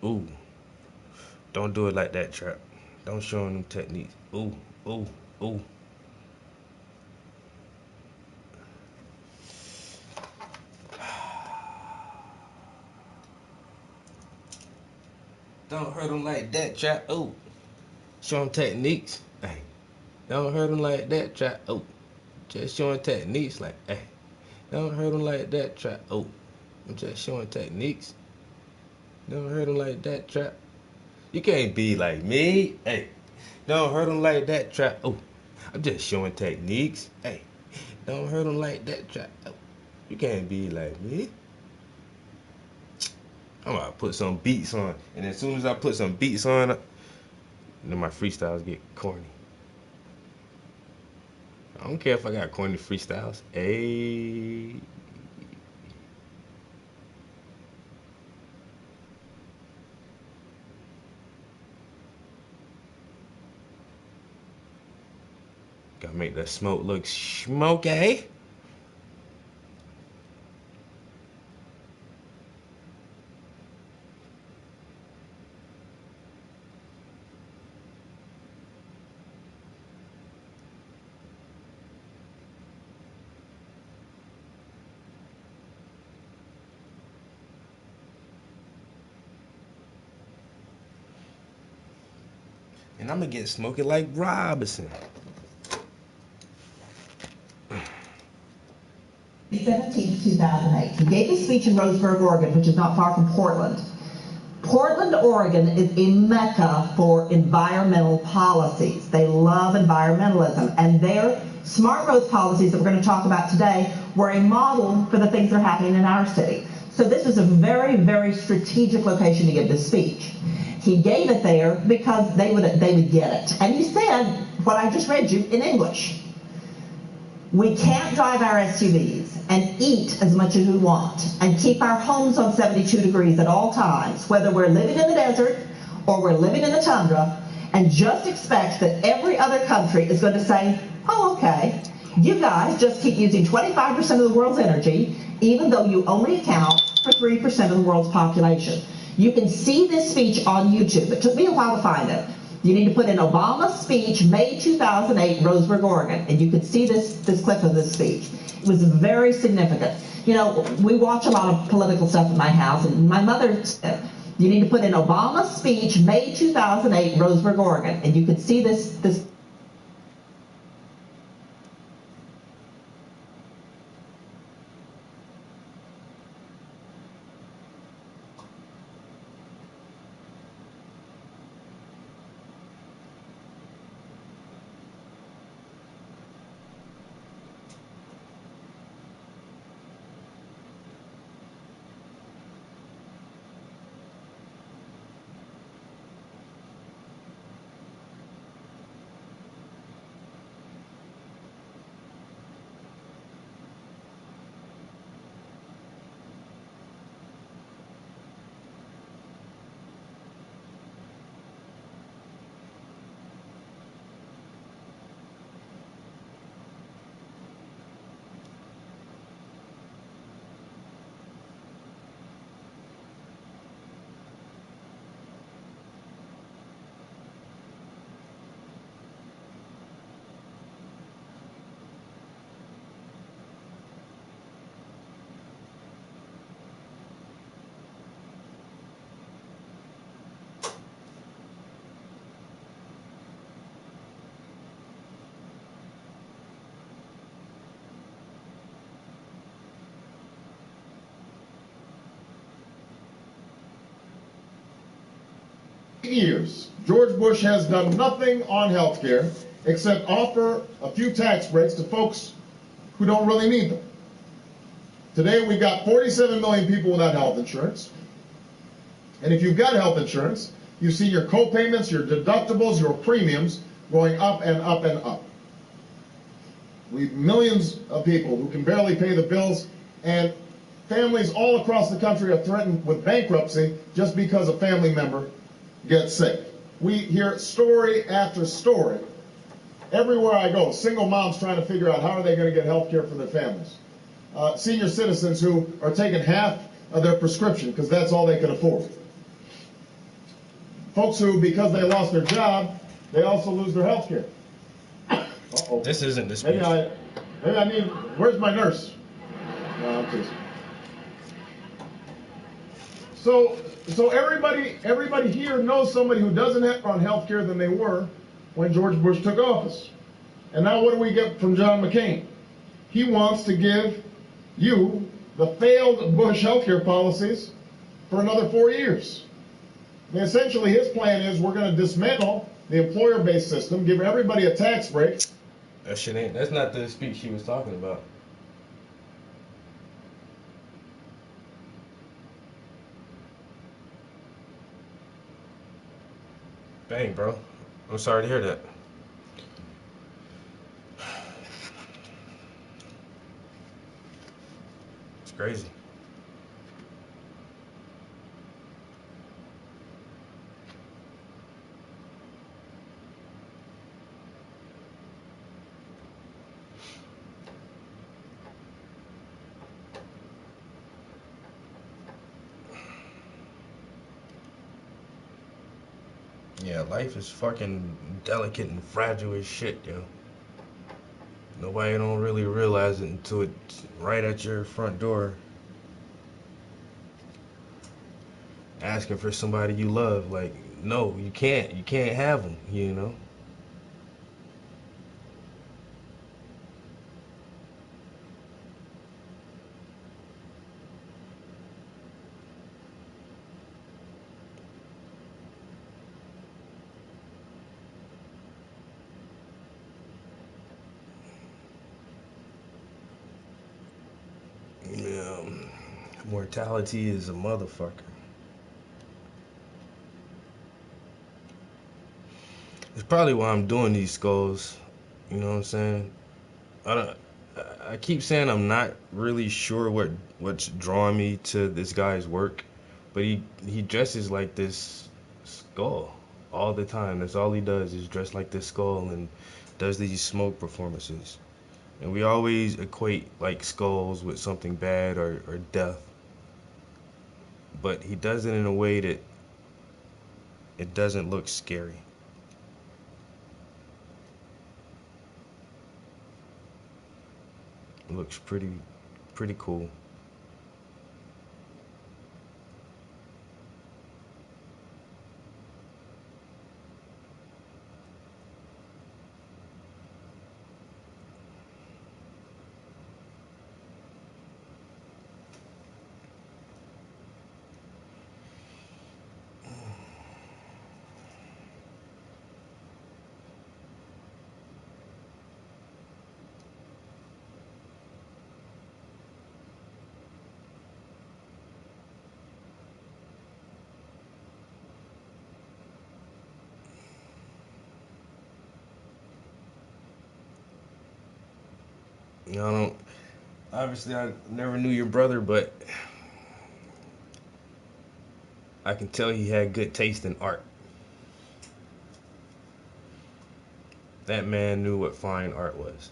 Ooh. Don't do it like that, Trap. Don't show them techniques. Ooh, ooh, ooh. Don't hurt them like that, Trap. Ooh. Show them techniques. Hey. Don't hurt them like that, Trap. Ooh. Just showing techniques like, hey. Don't hurt them like that, Trap. Ooh. I'm just showing techniques. Don't hurt them like that, Trap. You can't be like me. Hey. Don't hurt them like that, Trap. Oh, I'm just showing techniques. Hey. Don't hurt them like that, Trap. Oh, you can't be like me. I'm about to put some beats on. And as soon as I put some beats on, then my freestyles get corny. I don't care if I got corny freestyles. Hey. Gotta make that smoke look smoky. And I'm gonna get smoky like Robinson. 2017 to 2008. He gave a speech in Roseburg, Oregon, which is not far from Portland. Portland, Oregon is a mecca for environmental policies. They love environmentalism, and their smart roads policies that we're going to talk about today were a model for the things that are happening in our city. So this is a very, very strategic location to give this speech. He gave it there because they would get it. And he said what I just read you in English. We can't drive our SUVs and eat as much as we want and keep our homes on 72 degrees at all times, whether we're living in the desert or we're living in the tundra, and just expect that every other country is going to say, oh, okay, you guys just keep using 25% of the world's energy, even though you only account for 3% of the world's population. You can see this speech on YouTube. It took me a while to find it. You need to put in Obama's speech, May 2008, Roseburg, Oregon, and you can see this clip of this speech. It was very significant. You know, we watch a lot of political stuff in my house, and my mother said, you need to put in Obama's speech, May 2008, Roseburg, Oregon, and you can see this. Years, George Bush has done nothing on health care except offer a few tax breaks to folks who don't really need them. Today we've got 47 million people without health insurance. And if you've got health insurance, you see your co-payments, your deductibles, your premiums going up and up and up. We have millions of people who can barely pay the bills, and families all across the country are threatened with bankruptcy just because a family member gets sick. We hear story after story. Everywhere I go, single moms trying to figure out how are they going to get health care for their families. Senior citizens who are taking half of their prescription because that's all they can afford. Folks who, because they lost their job, they also lose their health care. Uh-oh. This isn't the speech. Maybe I need, where's my nurse? No, I'm teasing. So everybody here knows somebody who doesn't have on health care than they were when George Bush took office. And now what do we get from John McCain? He wants to give you the failed Bush health care policies for another 4 years. I mean, essentially his plan is we're going to dismantle the employer-based system, give everybody a tax break. That's not the speech she was talking about. Dang, bro. I'm sorry to hear that. It's crazy. Yeah, life is fucking delicate and fragile as shit, yo. Nobody don't really realize it until it's right at your front door. Asking for somebody you love. Like, no, you can't. You can't have them, you know? Yeah, mortality is a motherfucker. It's probably why I'm doing these skulls. You know what I'm saying? I don't. I keep saying I'm not really sure what's drawing me to this guy's work, but he dresses like this skull all the time. That's all he does is dress like this skull and does these smoke performances. And we always equate like skulls with something bad or death. But he does it in a way that it doesn't look scary. It looks pretty cool. You know, I don't. Obviously, I never knew your brother, but I can tell he had good taste in art. That man knew what fine art was.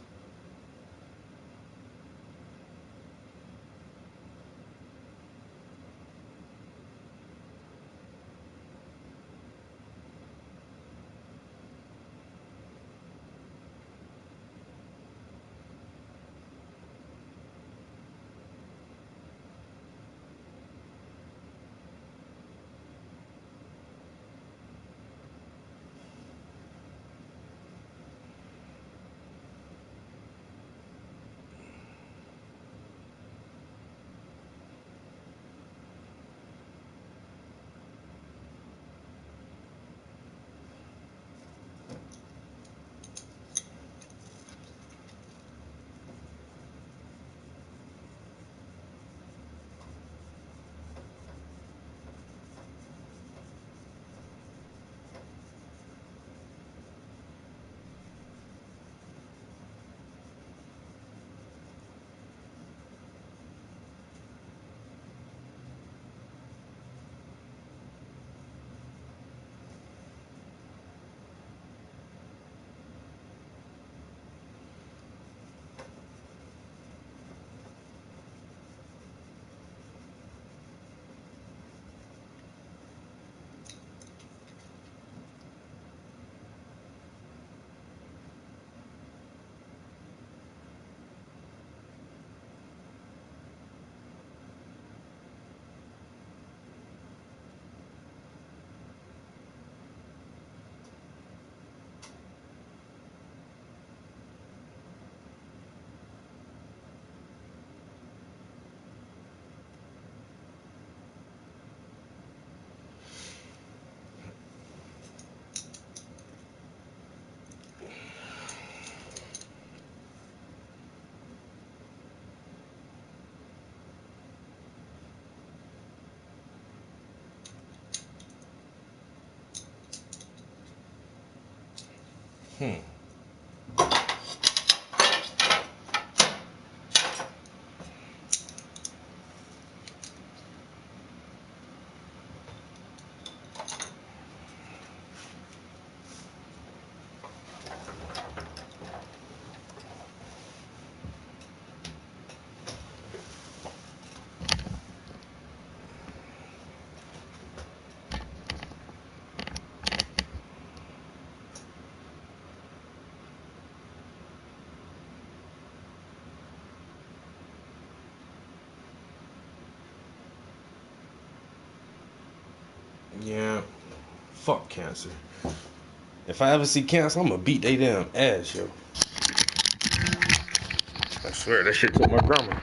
Yeah, fuck cancer. If I ever see cancer, I'm gonna beat they damn ass, yo. I swear, that shit took my grandma.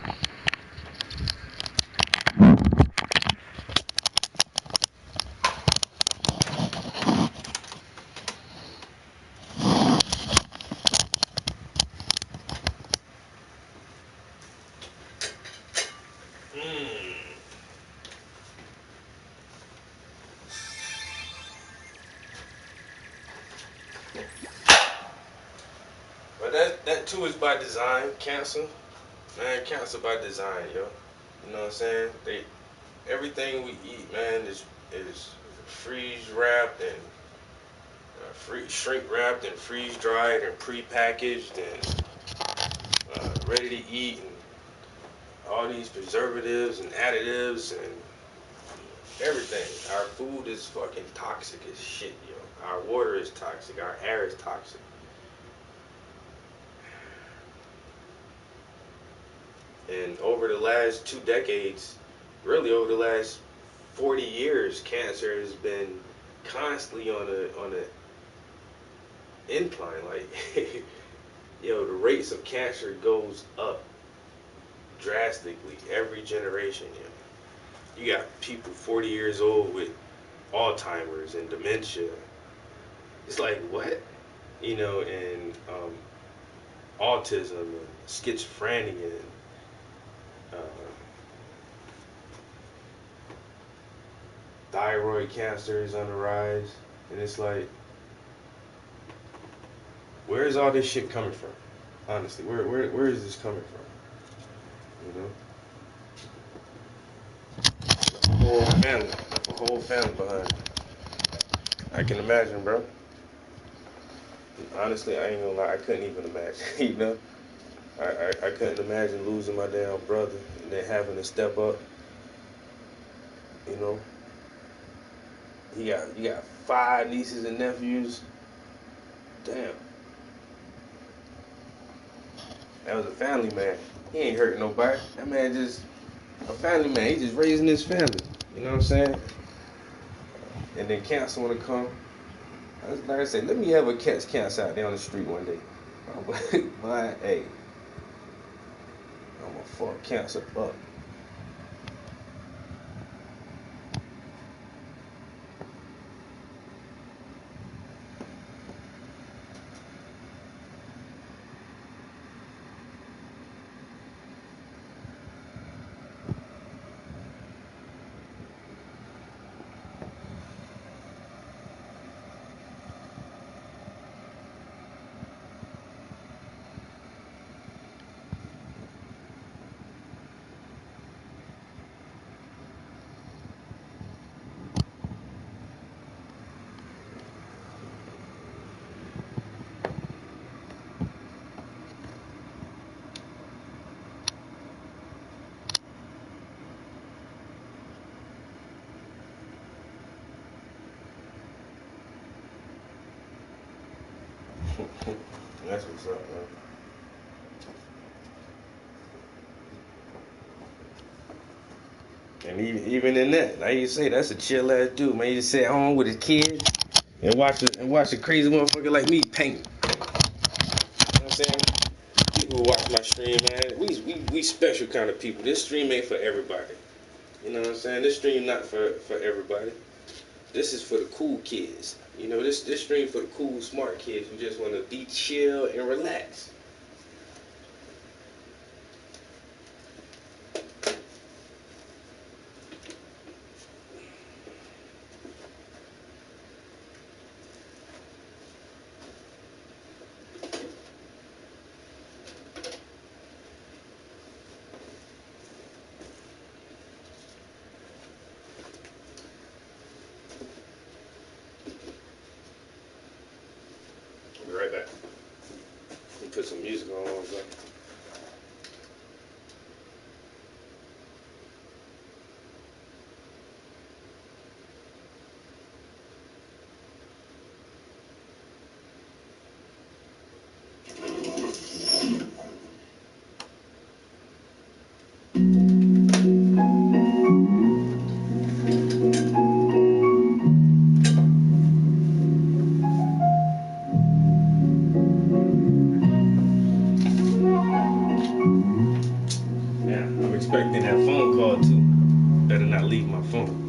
But that too is by design. Cancer, man, cancer by design, yo. You know what I'm saying? Everything we eat, man, is freeze wrapped and shrink wrapped and freeze dried and pre-packaged and ready to eat, and all these preservatives and additives and everything. Our food is fucking toxic as shit, yo. Our water is toxic. Our air is toxic. And over the last 2 decades, really over the last 40 years, cancer has been constantly on a incline. Like, the rates of cancer goes up drastically every generation. You got people 40 years old with Alzheimer's and dementia. It's like, what? And autism and schizophrenia and thyroid cancer is on the rise. And it's like, where is all this shit coming from? Honestly, where is this coming from? A whole family behind it. I can imagine, bro. Honestly, I ain't gonna lie, I couldn't even imagine, I couldn't imagine losing my damn brother and then having to step up, You got 5 nieces and nephews. Damn. That was a family man. He ain't hurting nobody. That man just a family man. He just raising his family. You know what I'm saying? And then cancer wanna come. Like I said, let me have a catch cancer out there on the street one day. But hey, I'm gonna fuck cancer up. That's what's up, man. And even in that, like you say, that's a chill ass dude, man. He just sit at home with his kids and watch a crazy motherfucker like me paint. You know what I'm saying? People who watch my stream, man, we special kind of people. This stream ain't for everybody. You know what I'm saying? This stream not for everybody. This is for the cool kids. This stream for the cool, smart kids who just want to be chill and relax. some music on, bro. Yeah, I'm expecting that phone call too. Better not leave my phone.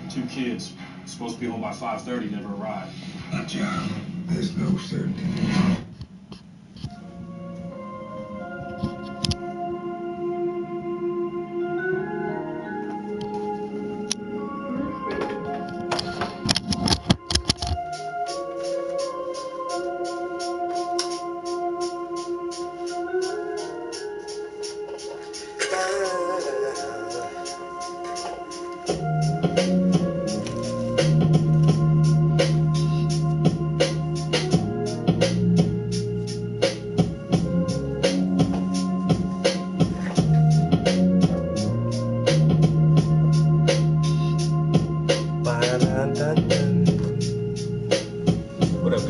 Two kids, supposed to be home by 5:30, never arrived. John, there's no certainty.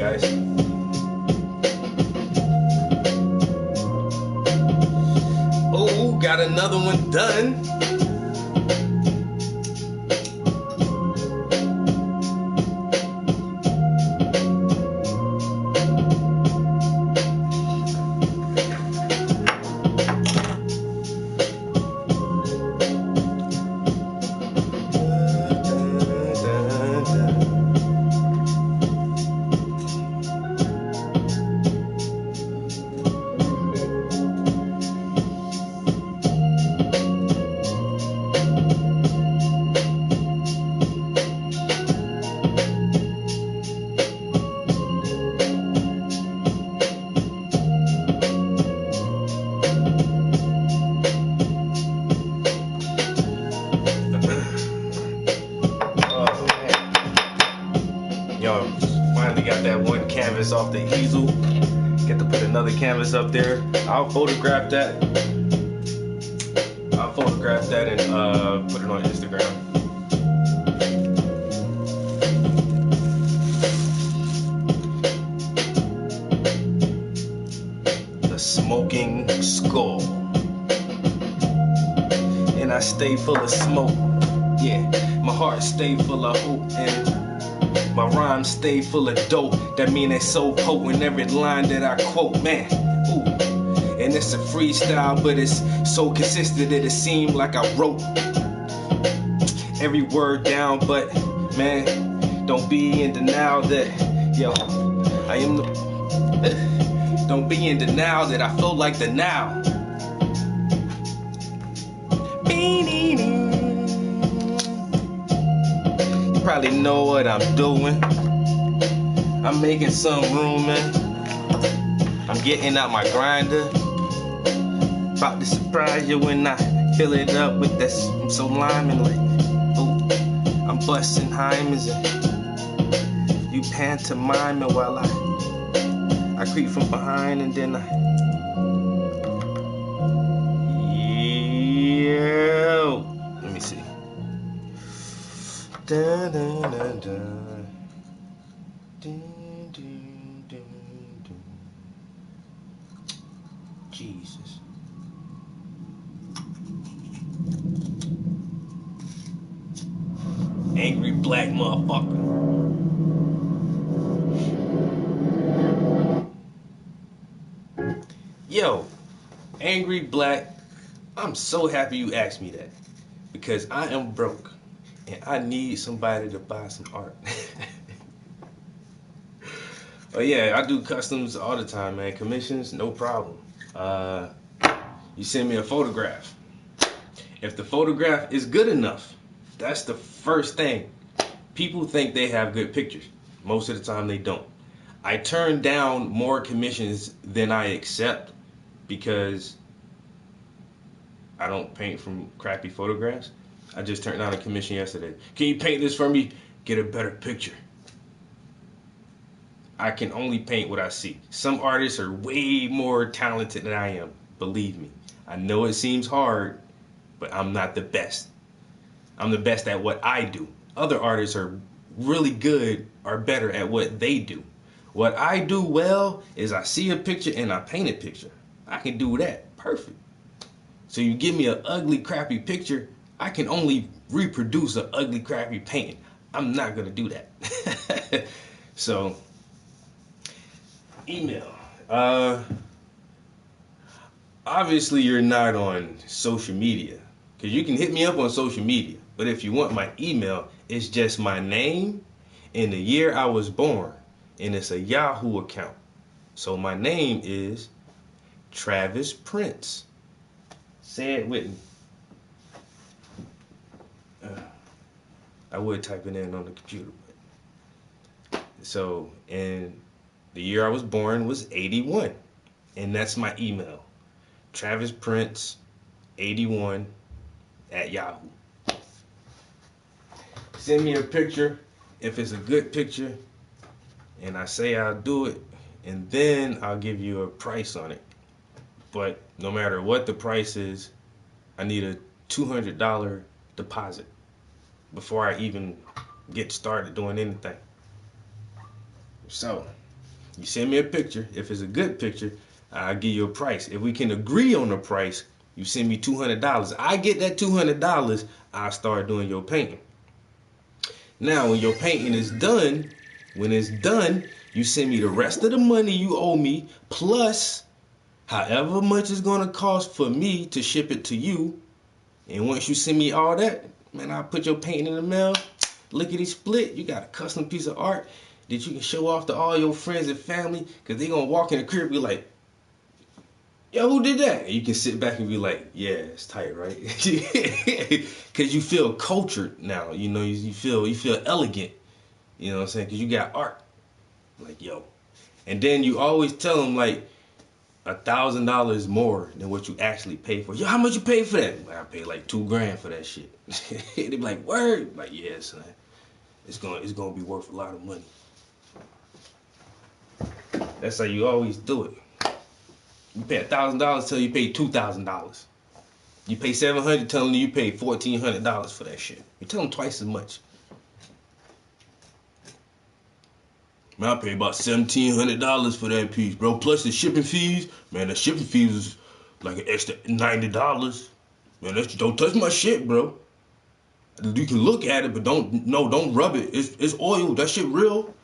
guys. Oh, got another one done. Yo, finally got that one canvas off the easel. Get to put another canvas up there. I'll photograph that. And put it on Instagram. The Smoking Skull. And I stay full of smoke. Yeah, my heart stay full of hope, and my rhymes stay full of dope. That mean they so potent, every line that I quote, man. Ooh, and it's a freestyle, but it's so consistent that it seemed like I wrote every word down. But man, don't be in denial that, yo, I am the. Don't be in denial that I feel like the now. You probably know what I'm doing. I'm making some room, man. I'm getting out my grinder. About to surprise you when I fill it up with that some lime and like, ooh, I'm busting hymens and you pantomiming while I creep from behind and then let me see. Dun, dun, dun, dun. Dun, dun, dun, dun. Jesus. Angry black motherfucker. Yo, angry black, I'm so happy you asked me that because I am broke and I need somebody to buy some art. Oh yeah, I do customs all the time, man. Commissions, no problem. You send me a photograph. If the photograph is good enough, that's the first thing. People think they have good pictures. Most of the time they don't. I turn down more commissions than I accept because I don't paint from crappy photographs. I just turned down a commission yesterday. Can you paint this for me? Get a better picture. I can only paint what I see. Some artists are way more talented than I am. Believe me. I know it seems hard, but I'm not the best. I'm the best at what I do. Other artists are really good or better at what they do. What I do well is I see a picture and I paint a picture. I can do that perfect. So you give me an ugly, crappy picture, I can only reproduce an ugly, crappy painting. I'm not gonna do that. So, email. Obviously you're not on social media, because you can hit me up on social media. But if you want my email, it's just my name and the year I was born. And it's a Yahoo account. So my name is Travis Prince. Say it with me. I would type it in on the computer. So, and the year I was born was 81. And that's my email. Travis Prince 81 at Yahoo. Send me a picture if it's a good picture. And I say I'll do it, and then I'll give you a price on it. But no matter what the price is, I need a $200 deposit before I even get started doing anything. So, You send me a picture. If it's a good picture, I'll give you a price. If we can agree on the price, you send me $200. I get that $200, I'll start doing your painting. Now, when your painting is done, you send me the rest of the money you owe me, plus however much it's gonna cost for me to ship it to you. And once you send me all that, man, I'll put your painting in the mail. Lickety split. You got a custom piece of art that you can show off to all your friends and family, because they gonna walk in the crib and be like, yo, who did that? And you can sit back and be like, yeah, it's tight, right? Because you feel cultured now. You know, you feel elegant. You know what I'm saying? Because you got art. Like, yo. And then you always tell them, like, $1,000 more than what you actually pay for. Yo, how much you pay for that? I paid like $2,000 for that shit. They be like, word? Like, yeah, son. It's gonna be worth a lot of money. That's how you always do it. You pay $1,000 till you pay $2,000. You pay $700 telling them you paid $1,400 for that shit. You tell them twice as much. Man, I paid about $1,700 for that piece, bro. Plus the shipping fees. Man, the shipping fees is like an extra $90. Man, don't touch my shit, bro. You can look at it, but don't rub it. It's oil. That shit real.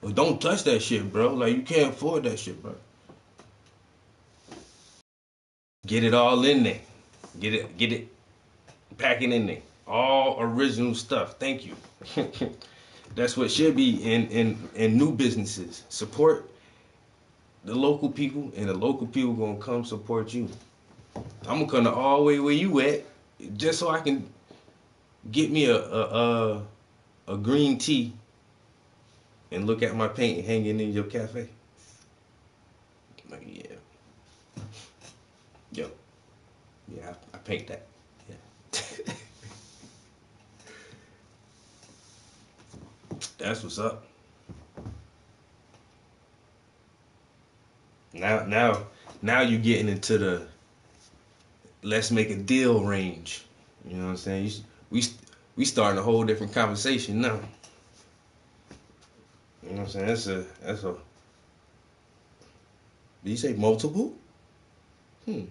But don't touch that shit, bro. Like, you can't afford that shit, bro. Get it all in there. Get it. Pack it in there. All original stuff. Thank you. That's what should be in new businesses. Support the local people, and the local people gonna come support you. I'm gonna come all the way where you at, just so I can get me a green tea and look at my painting hanging in your cafe. Like, yeah. Yo. Yeah, I paint that. Yeah. That's what's up. Now you're getting into the let's make a deal range. You know what I'm saying? We starting a whole different conversation now. You know what I'm saying? That's a. Did you say multiple? I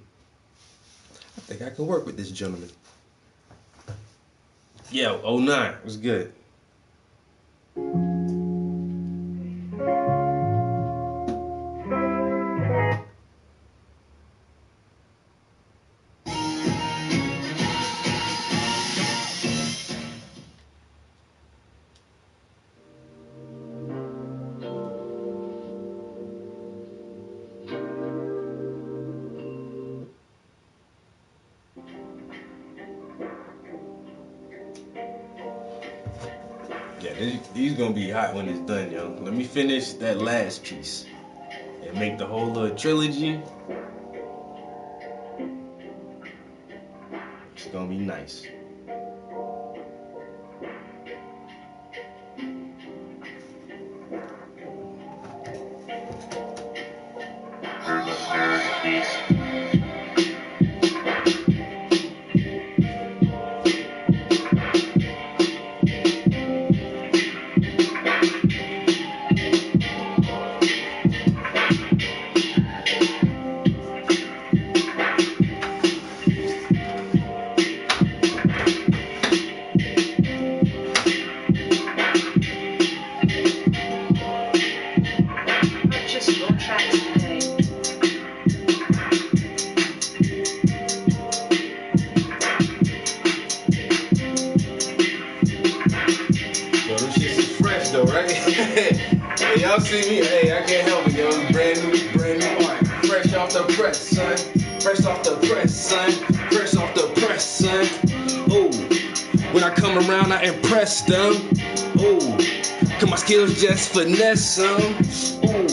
think I can work with this gentleman. Yo, 09, what's good? Yeah, these gonna be hot when it's done, yo. Let me finish that last piece and make the whole little trilogy. It's gonna be nice. Y'all see me? Hey, I can't help it, yo. Brand new art. Fresh off the press, son. Fresh off the press, son. Fresh off the press, son. Ooh. When I come around, I impress them. Ooh. Cause my skills just finesse them. Ooh.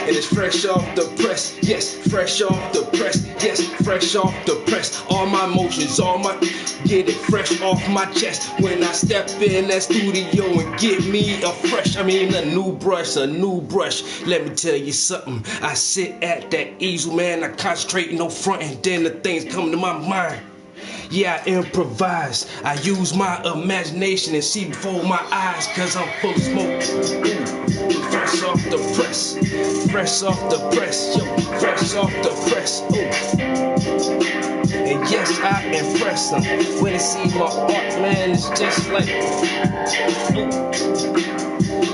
And it's fresh off the press, yes, fresh off the press, yes, fresh off the press. All my emotions, get it fresh off my chest. When I step in that studio and get me a new brush. Let me tell you something. I sit at that easel, man, I concentrate, no frontin', then the things come to my mind. Yeah, I improvise. I use my imagination and see before my eyes, cause I'm full of smoke. Ooh, fresh fresh off the press, fresh off the press, yo, fresh off the press, ooh. And yes, I impress them. When they see my art, man, it's just like, ooh.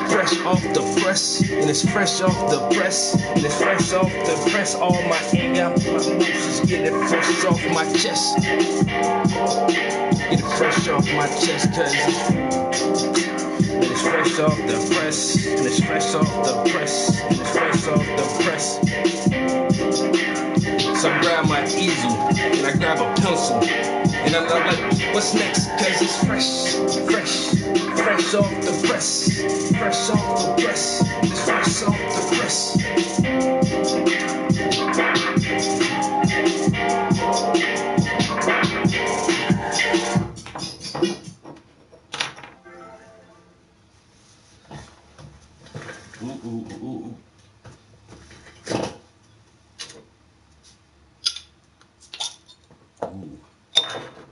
Fresh off the press, and it's fresh off the press, and it's fresh off the press. All my anger, my emotions, get it fresh off my chest. Get it fresh off my chest, cause it's fresh off the press, and it's fresh off the press, and it's fresh off the press. So I grab my easel, and I grab a pencil, and I'm like, what's next? Cause it's fresh, fresh, fresh off the press, fresh off the press, it's fresh off the press.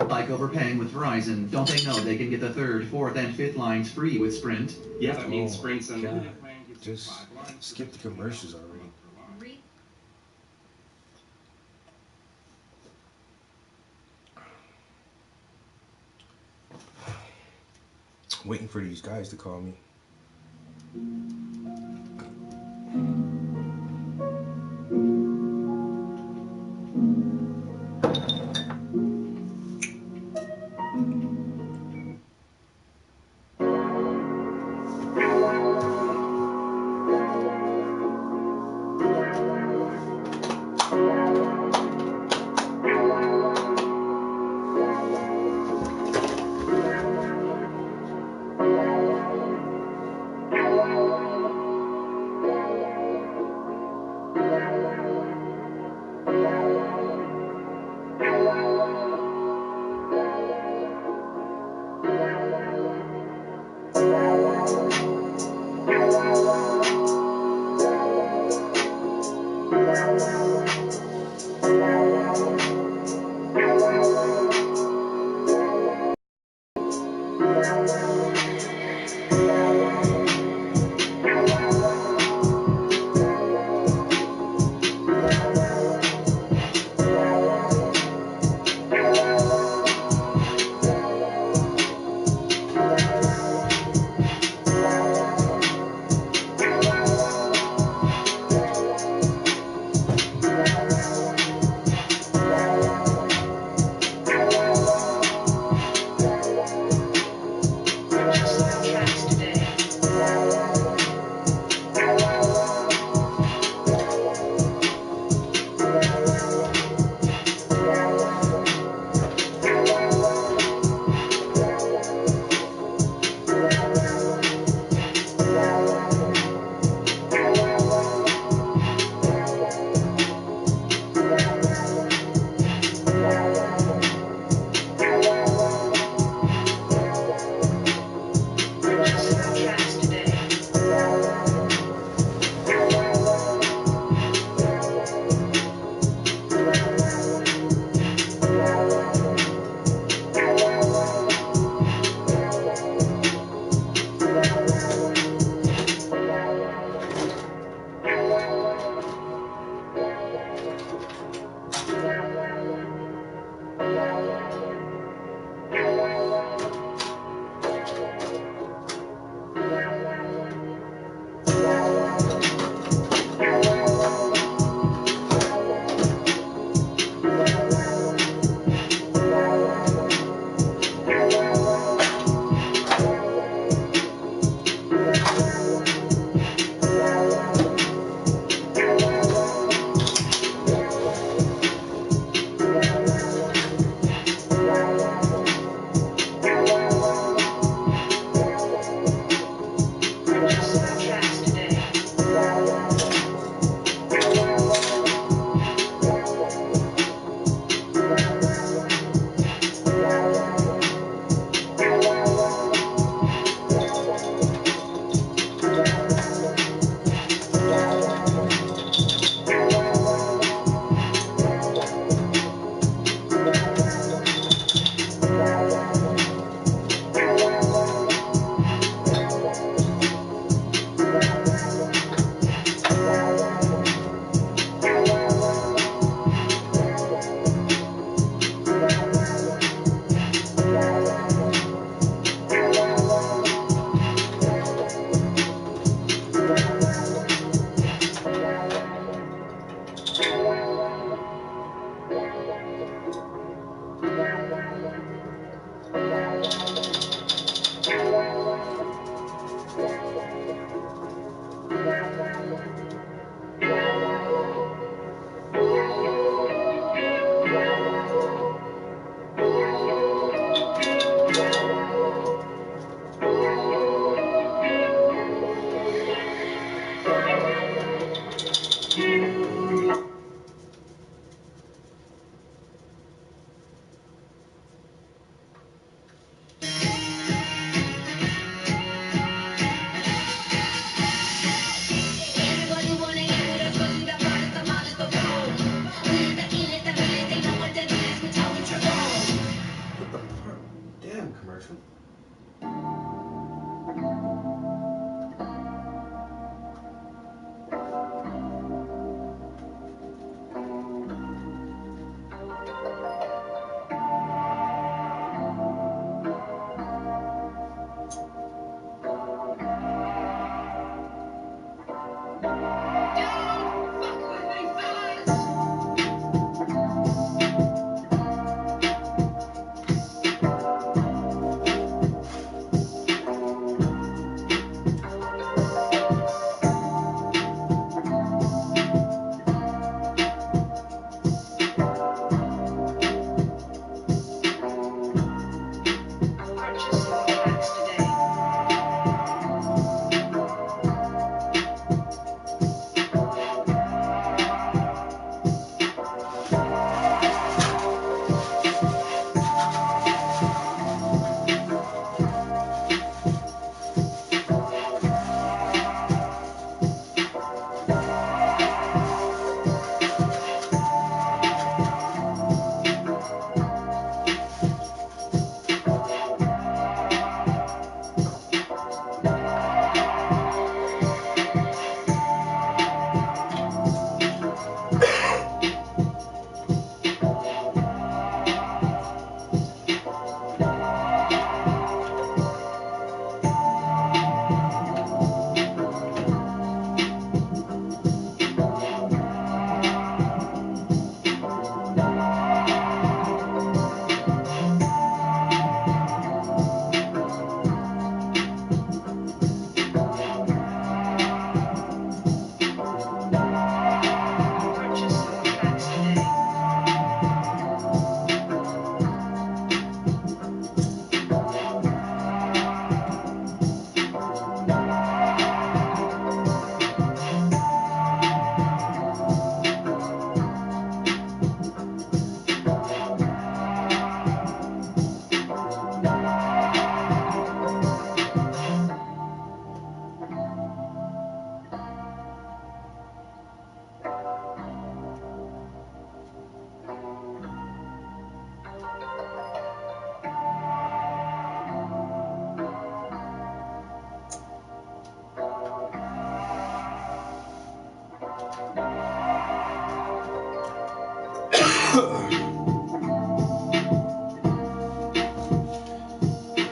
Like overpaying with Verizon, don't they know they can get the 3rd, 4th, and 5th lines free with Sprint? Yeah, I mean Sprint's and just skip the commercials already. Waiting for these guys to call me.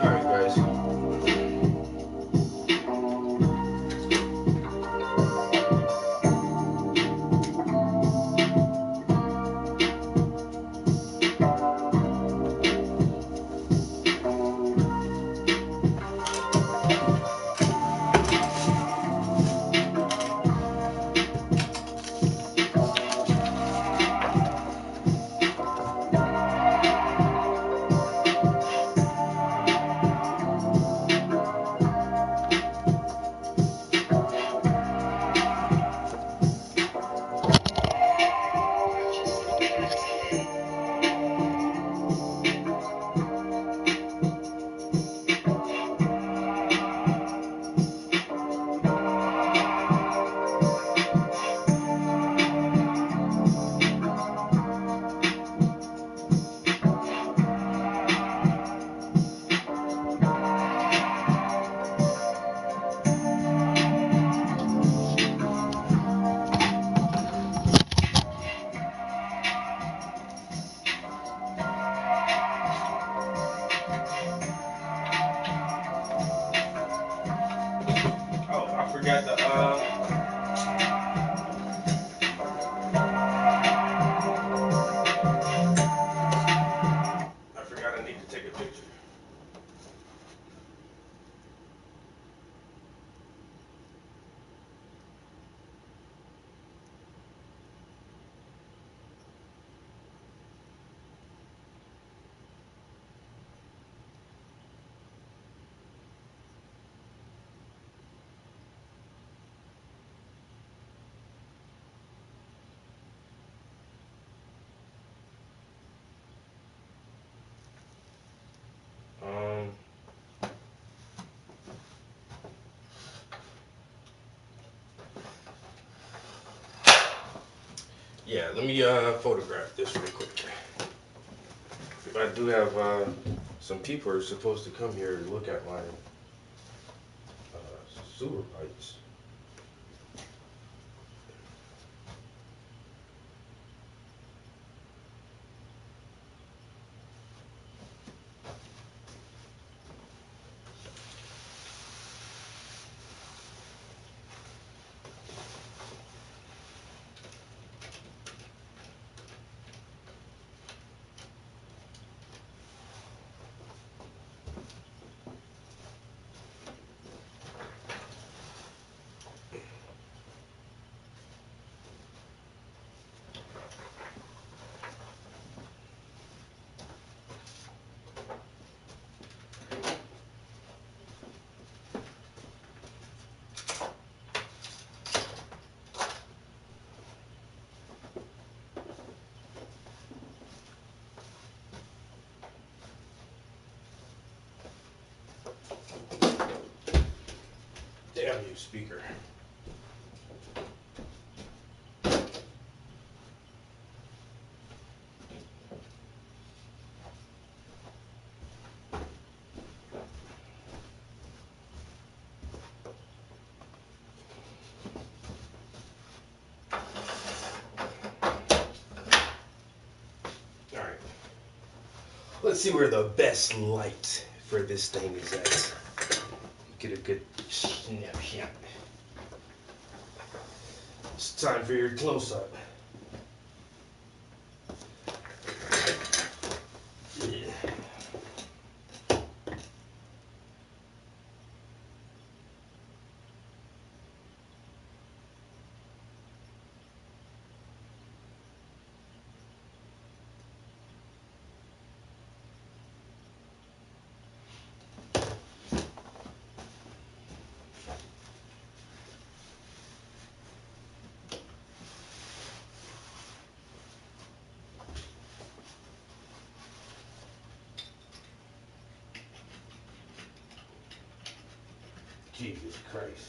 Alright, guys. Oh, I forgot the I forgot I need to take a picture. Yeah, let me photograph this real quick. I do have some people are supposed to come here and look at my sewer pipes. new speaker. Alright. Let's see where the best light for this thing is at. Get a good snapshot. It's time for your close-up. Yeah. Jesus Christ.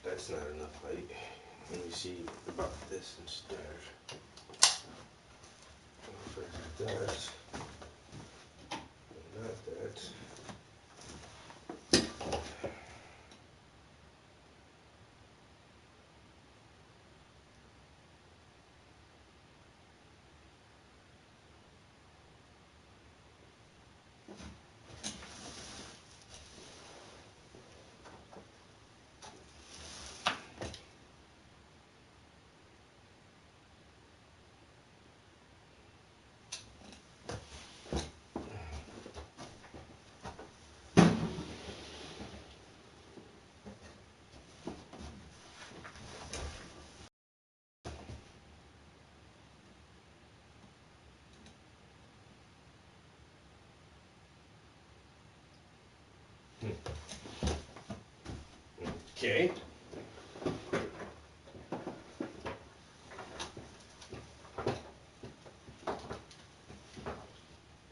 That's not enough light. Let me see about this instead. That. Not that. Okay.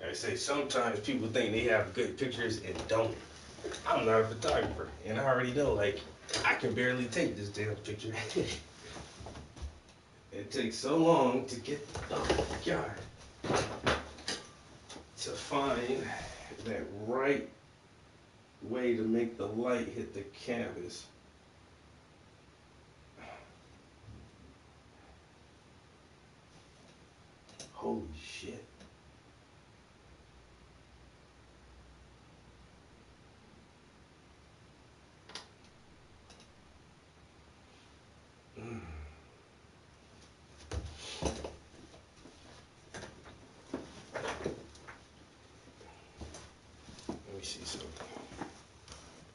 I say sometimes people think they have good pictures and don't. I'm not a photographer, and I already know, like, I can barely take this damn picture. It takes so long to get, oh God, to find that right way to make the light hit the canvas. Holy shit. Let me see something.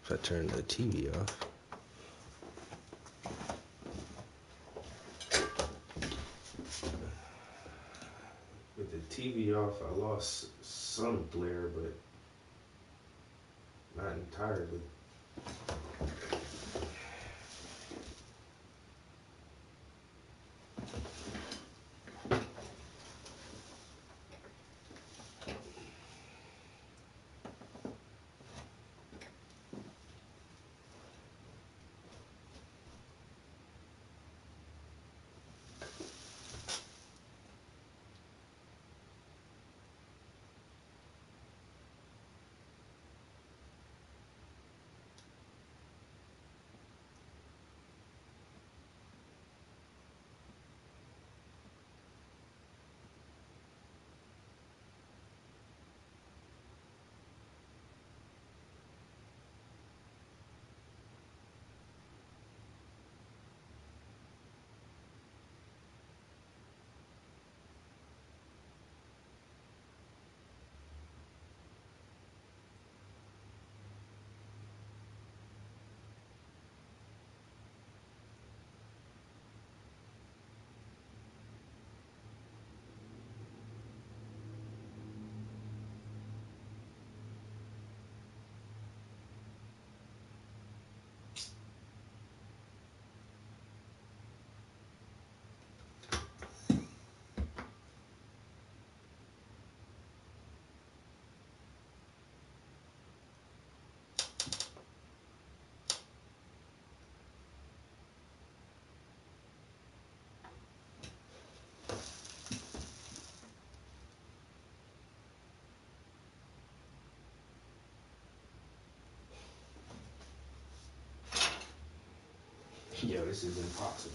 If I turn the TV off. With the TV off, I lost some glare, but not entirely. Yo, this is impossible.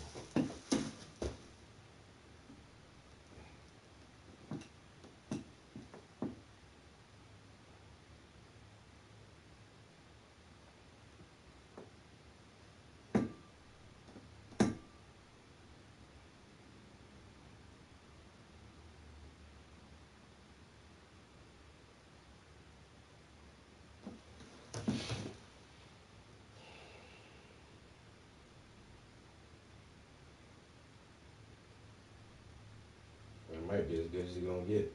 It might be as good as it's gonna get.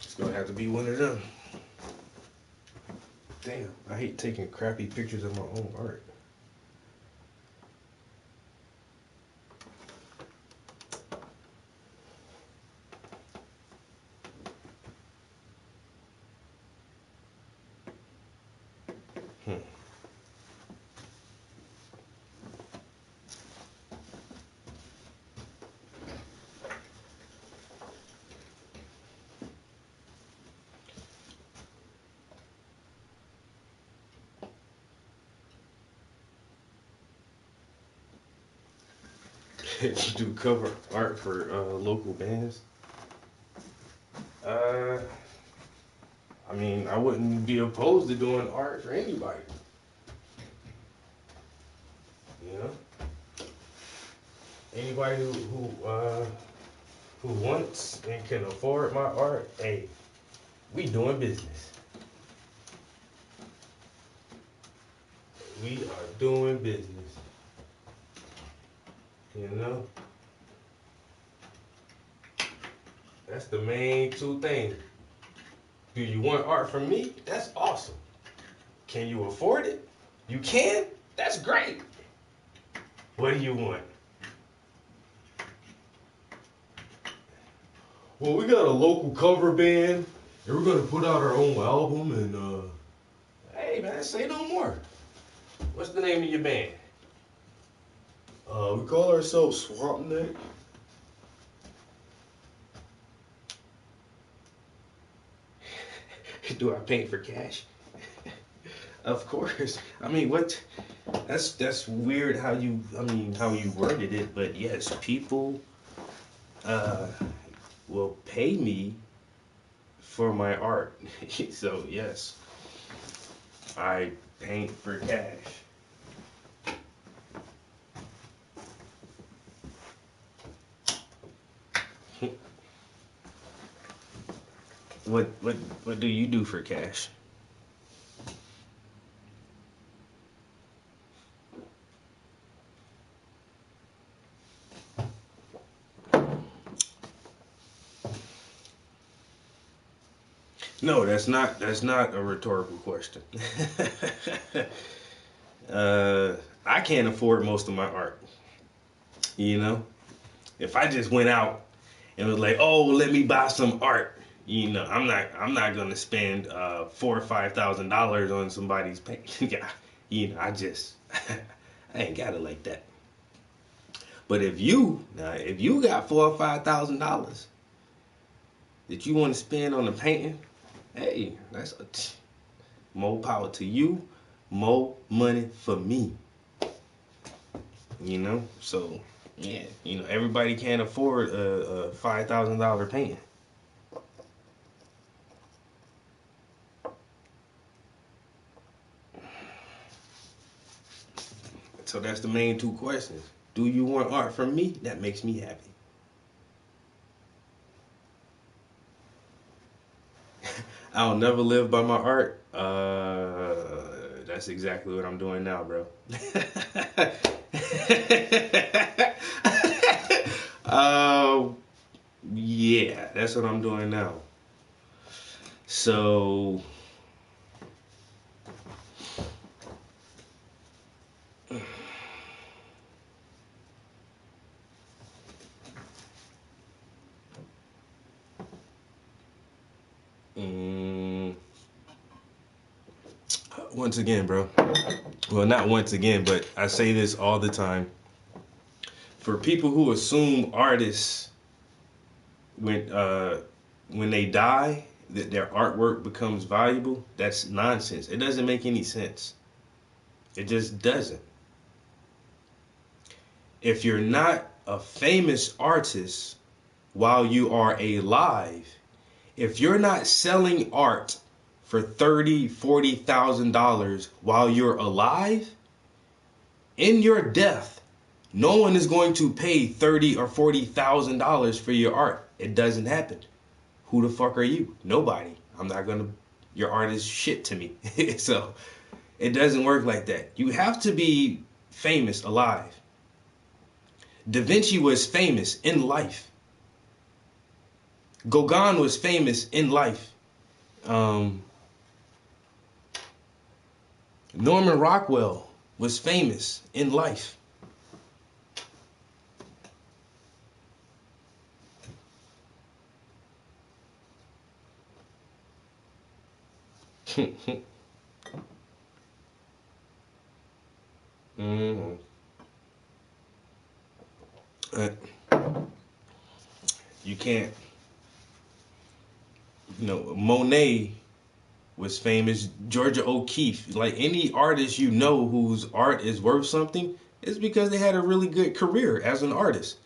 It's gonna have to be one of them. Damn, I hate taking crappy pictures of my own art. Do cover art for local bands. I mean, I wouldn't be opposed to doing art for anybody. You know, anybody who wants and can afford my art, hey, we doing business. We are doing business. You know, that's the main two things. Do you want art from me? That's awesome. Can you afford it? You can? That's great. What do you want? Well, we got a local cover band, and we're gonna put out our own album, and hey man, say no more. What's the name of your band? We call ourselves Swamp Neck. Do I paint for cash? Of course. I mean, what? That's weird how you worded it, but yes, people will pay me for my art. So yes, I paint for cash. What do you do for cash? No, that's not a rhetorical question. I can't afford most of my art. You know, if I just went out and was like, "Oh, let me buy some art," you know, I'm not gonna spend $4,000 or $5,000 on somebody's paint. Yeah, you know, I ain't got it like that. But if you got $4,000 or $5,000 that you want to spend on the painting, hey, that's more power to you, more money for me. You know, so yeah, you know, everybody can't afford a $5,000 painting. So that's the main two questions. Do you want art from me? That makes me happy. I'll never live by my art. That's exactly what I'm doing now, bro. Yeah, that's what I'm doing now. So once again, bro. Well, not once again, but I say this all the time. For people who assume artists when they die that their artwork becomes valuable, that's nonsense. It doesn't make any sense. It just doesn't. If you're not a famous artist while you are alive, if you're not selling art for $30,000, $40,000 while you're alive, in your death, no one is going to pay $30,000 or $40,000 for your art. It doesn't happen. Who the fuck are you? Nobody. I'm not gonna. Your art is shit to me. So it doesn't work like that. You have to be famous alive. Da Vinci was famous in life. Gauguin was famous in life. Norman Rockwell was famous in life. Mm-hmm. You can't, Monet was famous, Georgia O'Keeffe, like any artist whose art is worth something, it's because they had a really good career as an artist.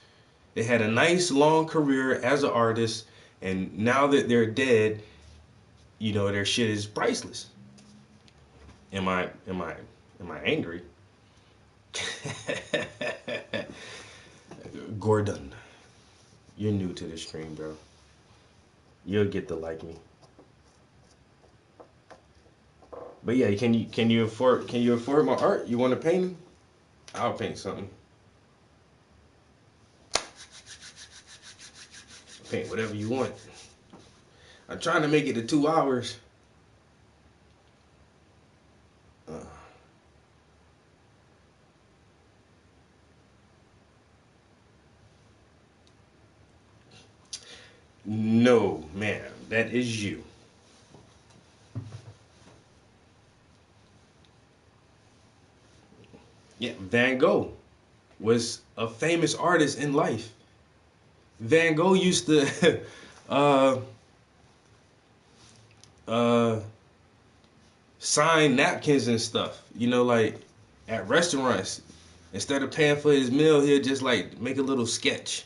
They had a nice long career as an artist, and now that they're dead, their shit is priceless. Am I angry? Gordon, you're new to the stream, bro. You'll get to like me. But yeah, can you afford my art? You want a painting? I'll paint something. Paint whatever you want. I'm trying to make it to 2 hours. No, ma'am, that is you. Yeah, Van Gogh was a famous artist in life. Van Gogh used to sign napkins and stuff, like at restaurants. Instead of paying for his meal, he'll just like make a little sketch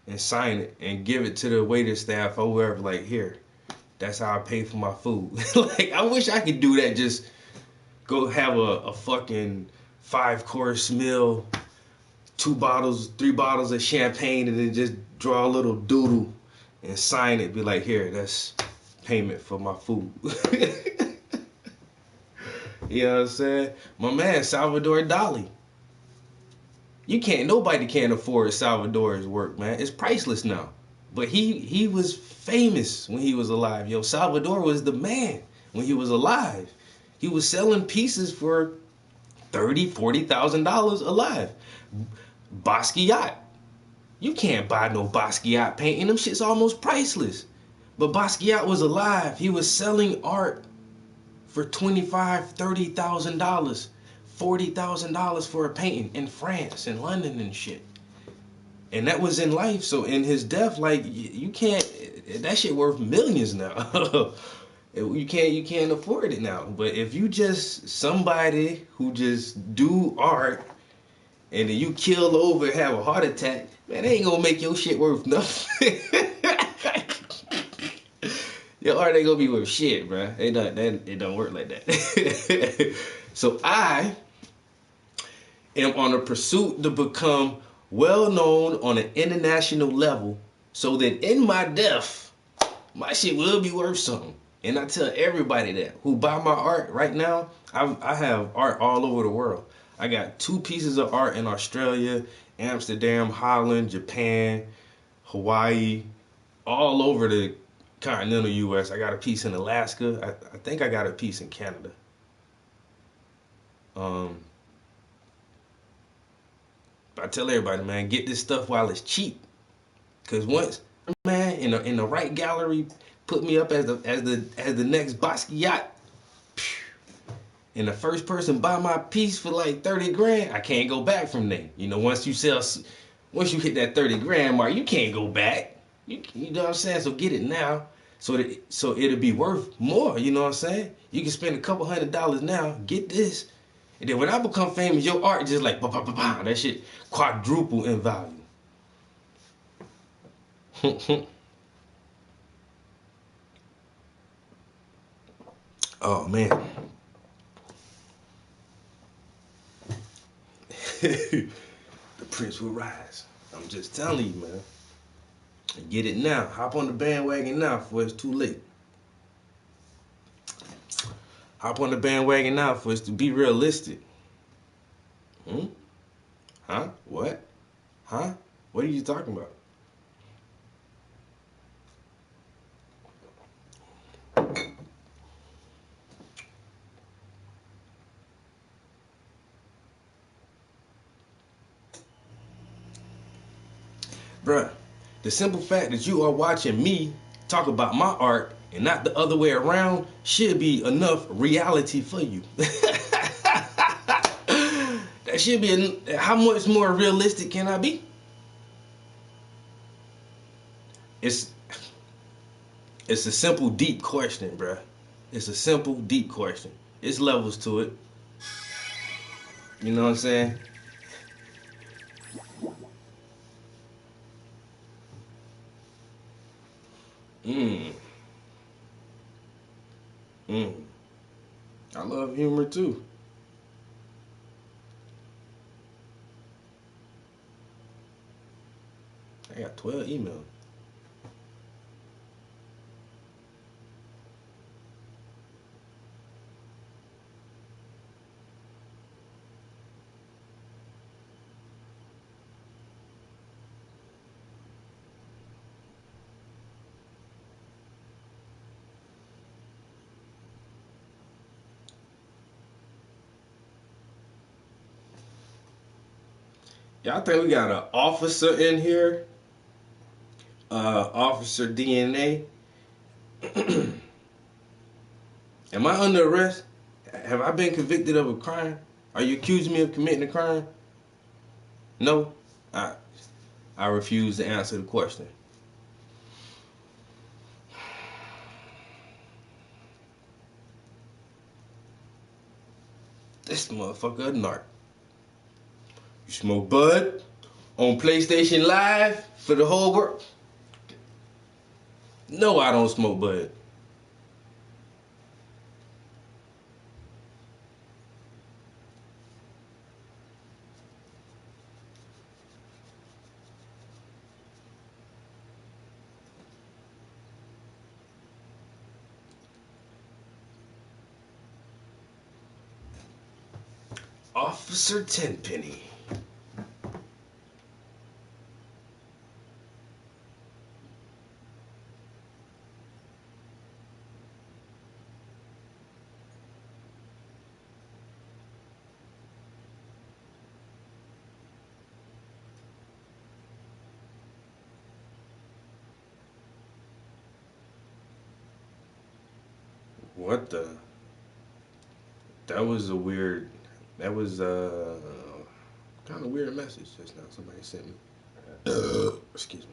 and sign it and give it to the waiter staff or whoever, like, here, that's how I pay for my food. Like, I wish I could do that. Just go have a fucking 5-course meal, 3 bottles of champagne, and then just draw a little doodle and sign it. Be like, here, that's payment for my food. You know what I'm saying? My man, Salvador Dali. Nobody can afford Salvador's work, man. It's priceless now. But he was famous when he was alive. Yo, Salvador was the man when he was alive. He was selling pieces for $30,000, $40,000 alive. Basquiat. You can't buy no Basquiat painting. Them shit's almost priceless. But Basquiat was alive. He was selling art for $25,000, $30,000. $40,000 for a painting in France and London and shit. And that was in life. So in his death, like, you can't, that shit worth millions now. You can't afford it now. But if you just somebody who just do art and then you kill over and have a heart attack, man, they ain't gonna make your shit worth nothing. Your art ain't gonna be worth shit, bro. It don't work like that. So am on a pursuit to become well known on an international level so that in my death, my shit will be worth something. And I tell everybody that who buy my art right now, I have art all over the world. I got 2 pieces of art in Australia, Amsterdam, Holland, Japan, Hawaii, all over the continental U.S. I got a piece in Alaska. I think I got a piece in Canada. But I tell everybody, man, get this stuff while it's cheap. Cause once, man, in the right gallery, put me up as the next Basquiat, and the first person buy my piece for like 30 grand, I can't go back from there. You know, once you hit that 30 grand mark, you can't go back. You know what I'm saying? So get it now, so it'll be worth more. You know what I'm saying? You can spend a couple $100 now, get this, and then when I become famous, your art just like that shit quadruple in value. Oh man. The prince will rise. I'm just telling you, man. Get it now. Hop on the bandwagon now before it's too late. Hop on the bandwagon now for us to be realistic. Huh? What? Huh? What are you talking about? Bruh, the simple fact that you are watching me talk about my art and not the other way around should be enough reality for you. That should be, how much more realistic can I be? It's a simple, deep question, bruh. It's a simple, deep question. It's levels to it. You know what I'm saying? I love humor too. I got 12 emails. Yeah, I think we got an officer in here. Officer DNA. Am I under arrest? Have I been convicted of a crime? Are you accusing me of committing a crime? No? I refuse to answer the question. This motherfucker a narc. You smoke bud on PlayStation Live for the whole world? No, I don't smoke bud. Officer Tenpenny. What the? That was a weird. That was kind of weird message just now. Somebody sent me. Excuse me.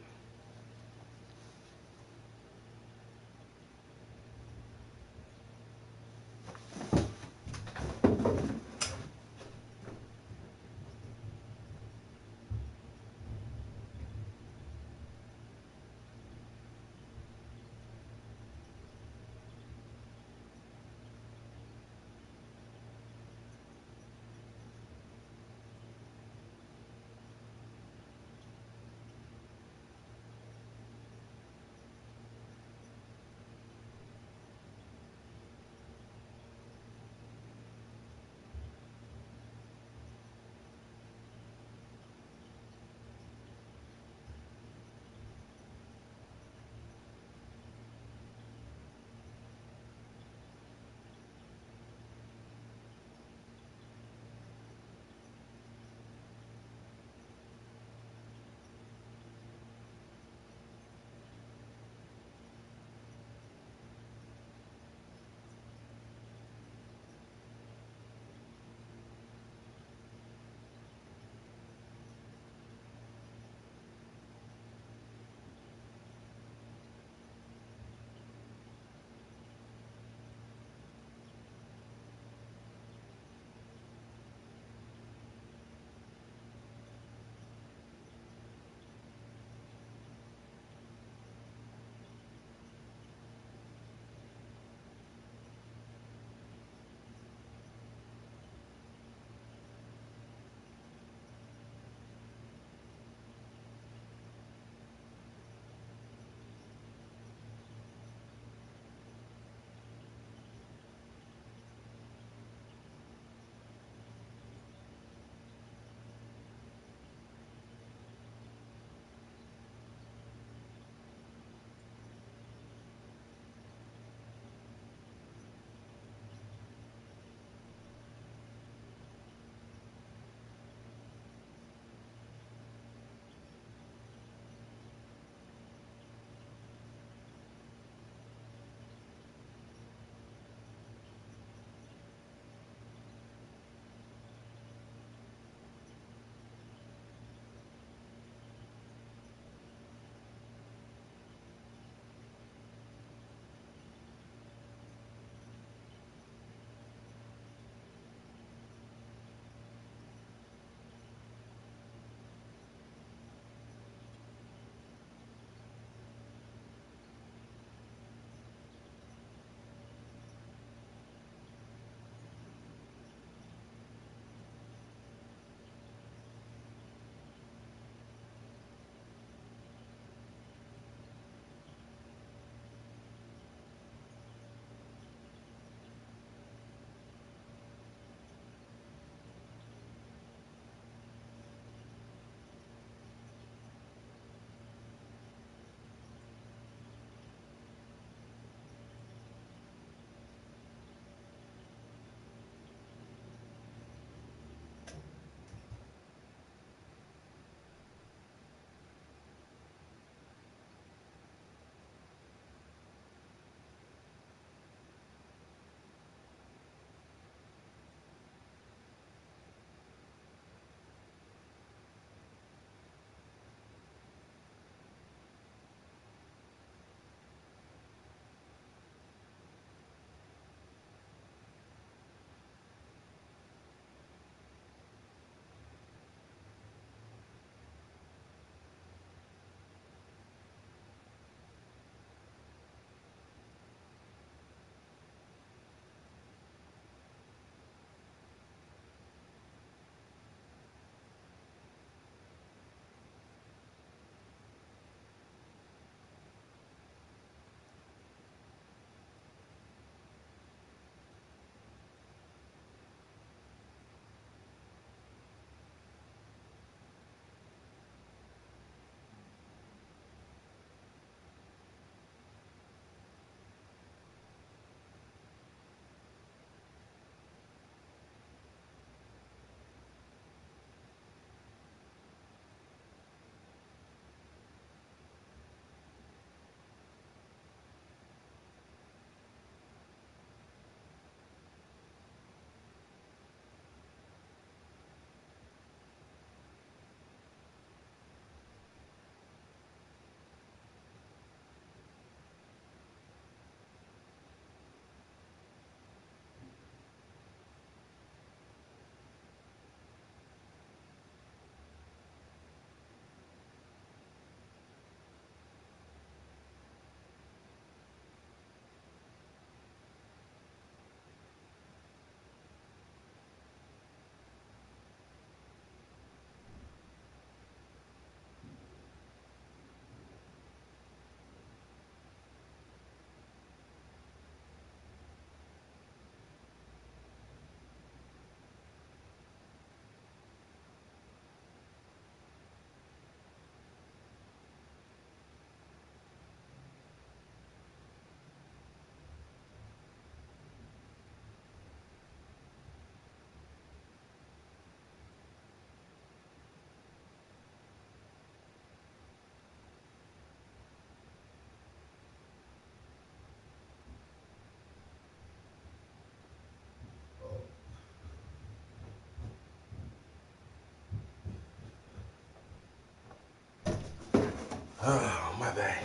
Oh, my bad.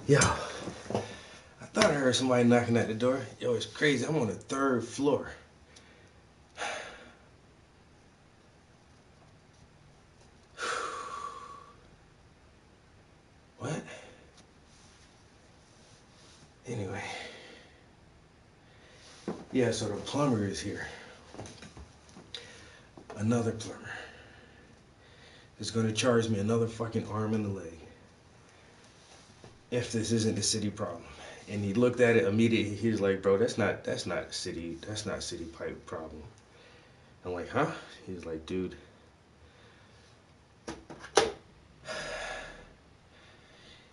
Yo, I thought I heard somebody knocking at the door. Yo, it's crazy. I'm on the 3rd floor. What? Anyway. Yeah, so the plumber is here. Another plumber. Is gonna charge me another fucking arm and a leg. If this isn't the city problem. And he looked at it immediately, he was like, bro, that's not city pipe problem. I'm like, huh? He was like, dude.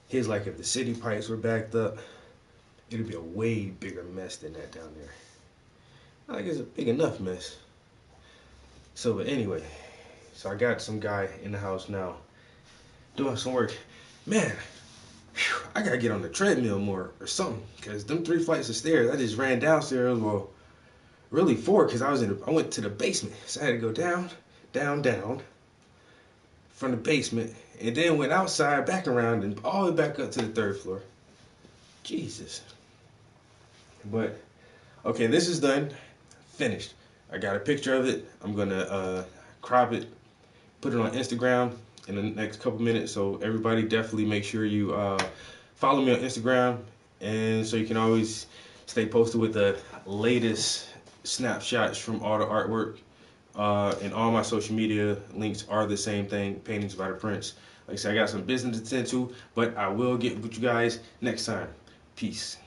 He was like, if the city pipes were backed up, it'd be a way bigger mess than that down there. I think it's a big enough mess. So, but anyway, so I got some guy in the house now doing some work. Man, whew, I gotta get on the treadmill more or something, because them 3 flights of stairs, I just ran downstairs, well, really 4, because I went to the basement. So I had to go down, down, down from the basement, and then went outside, back around, and all the way back up to the 3rd floor. Jesus. But, okay, this is done. Finished. I got a picture of it. I'm gonna crop it, put it on Instagram in the next couple minutes. So everybody definitely make sure you follow me on Instagram, and so you can always stay posted with the latest snapshots from all the artwork. And all my social media links are the same thing, Paintings by the Prince. Like I said, I got some business to tend to, but I will get with you guys next time. Peace.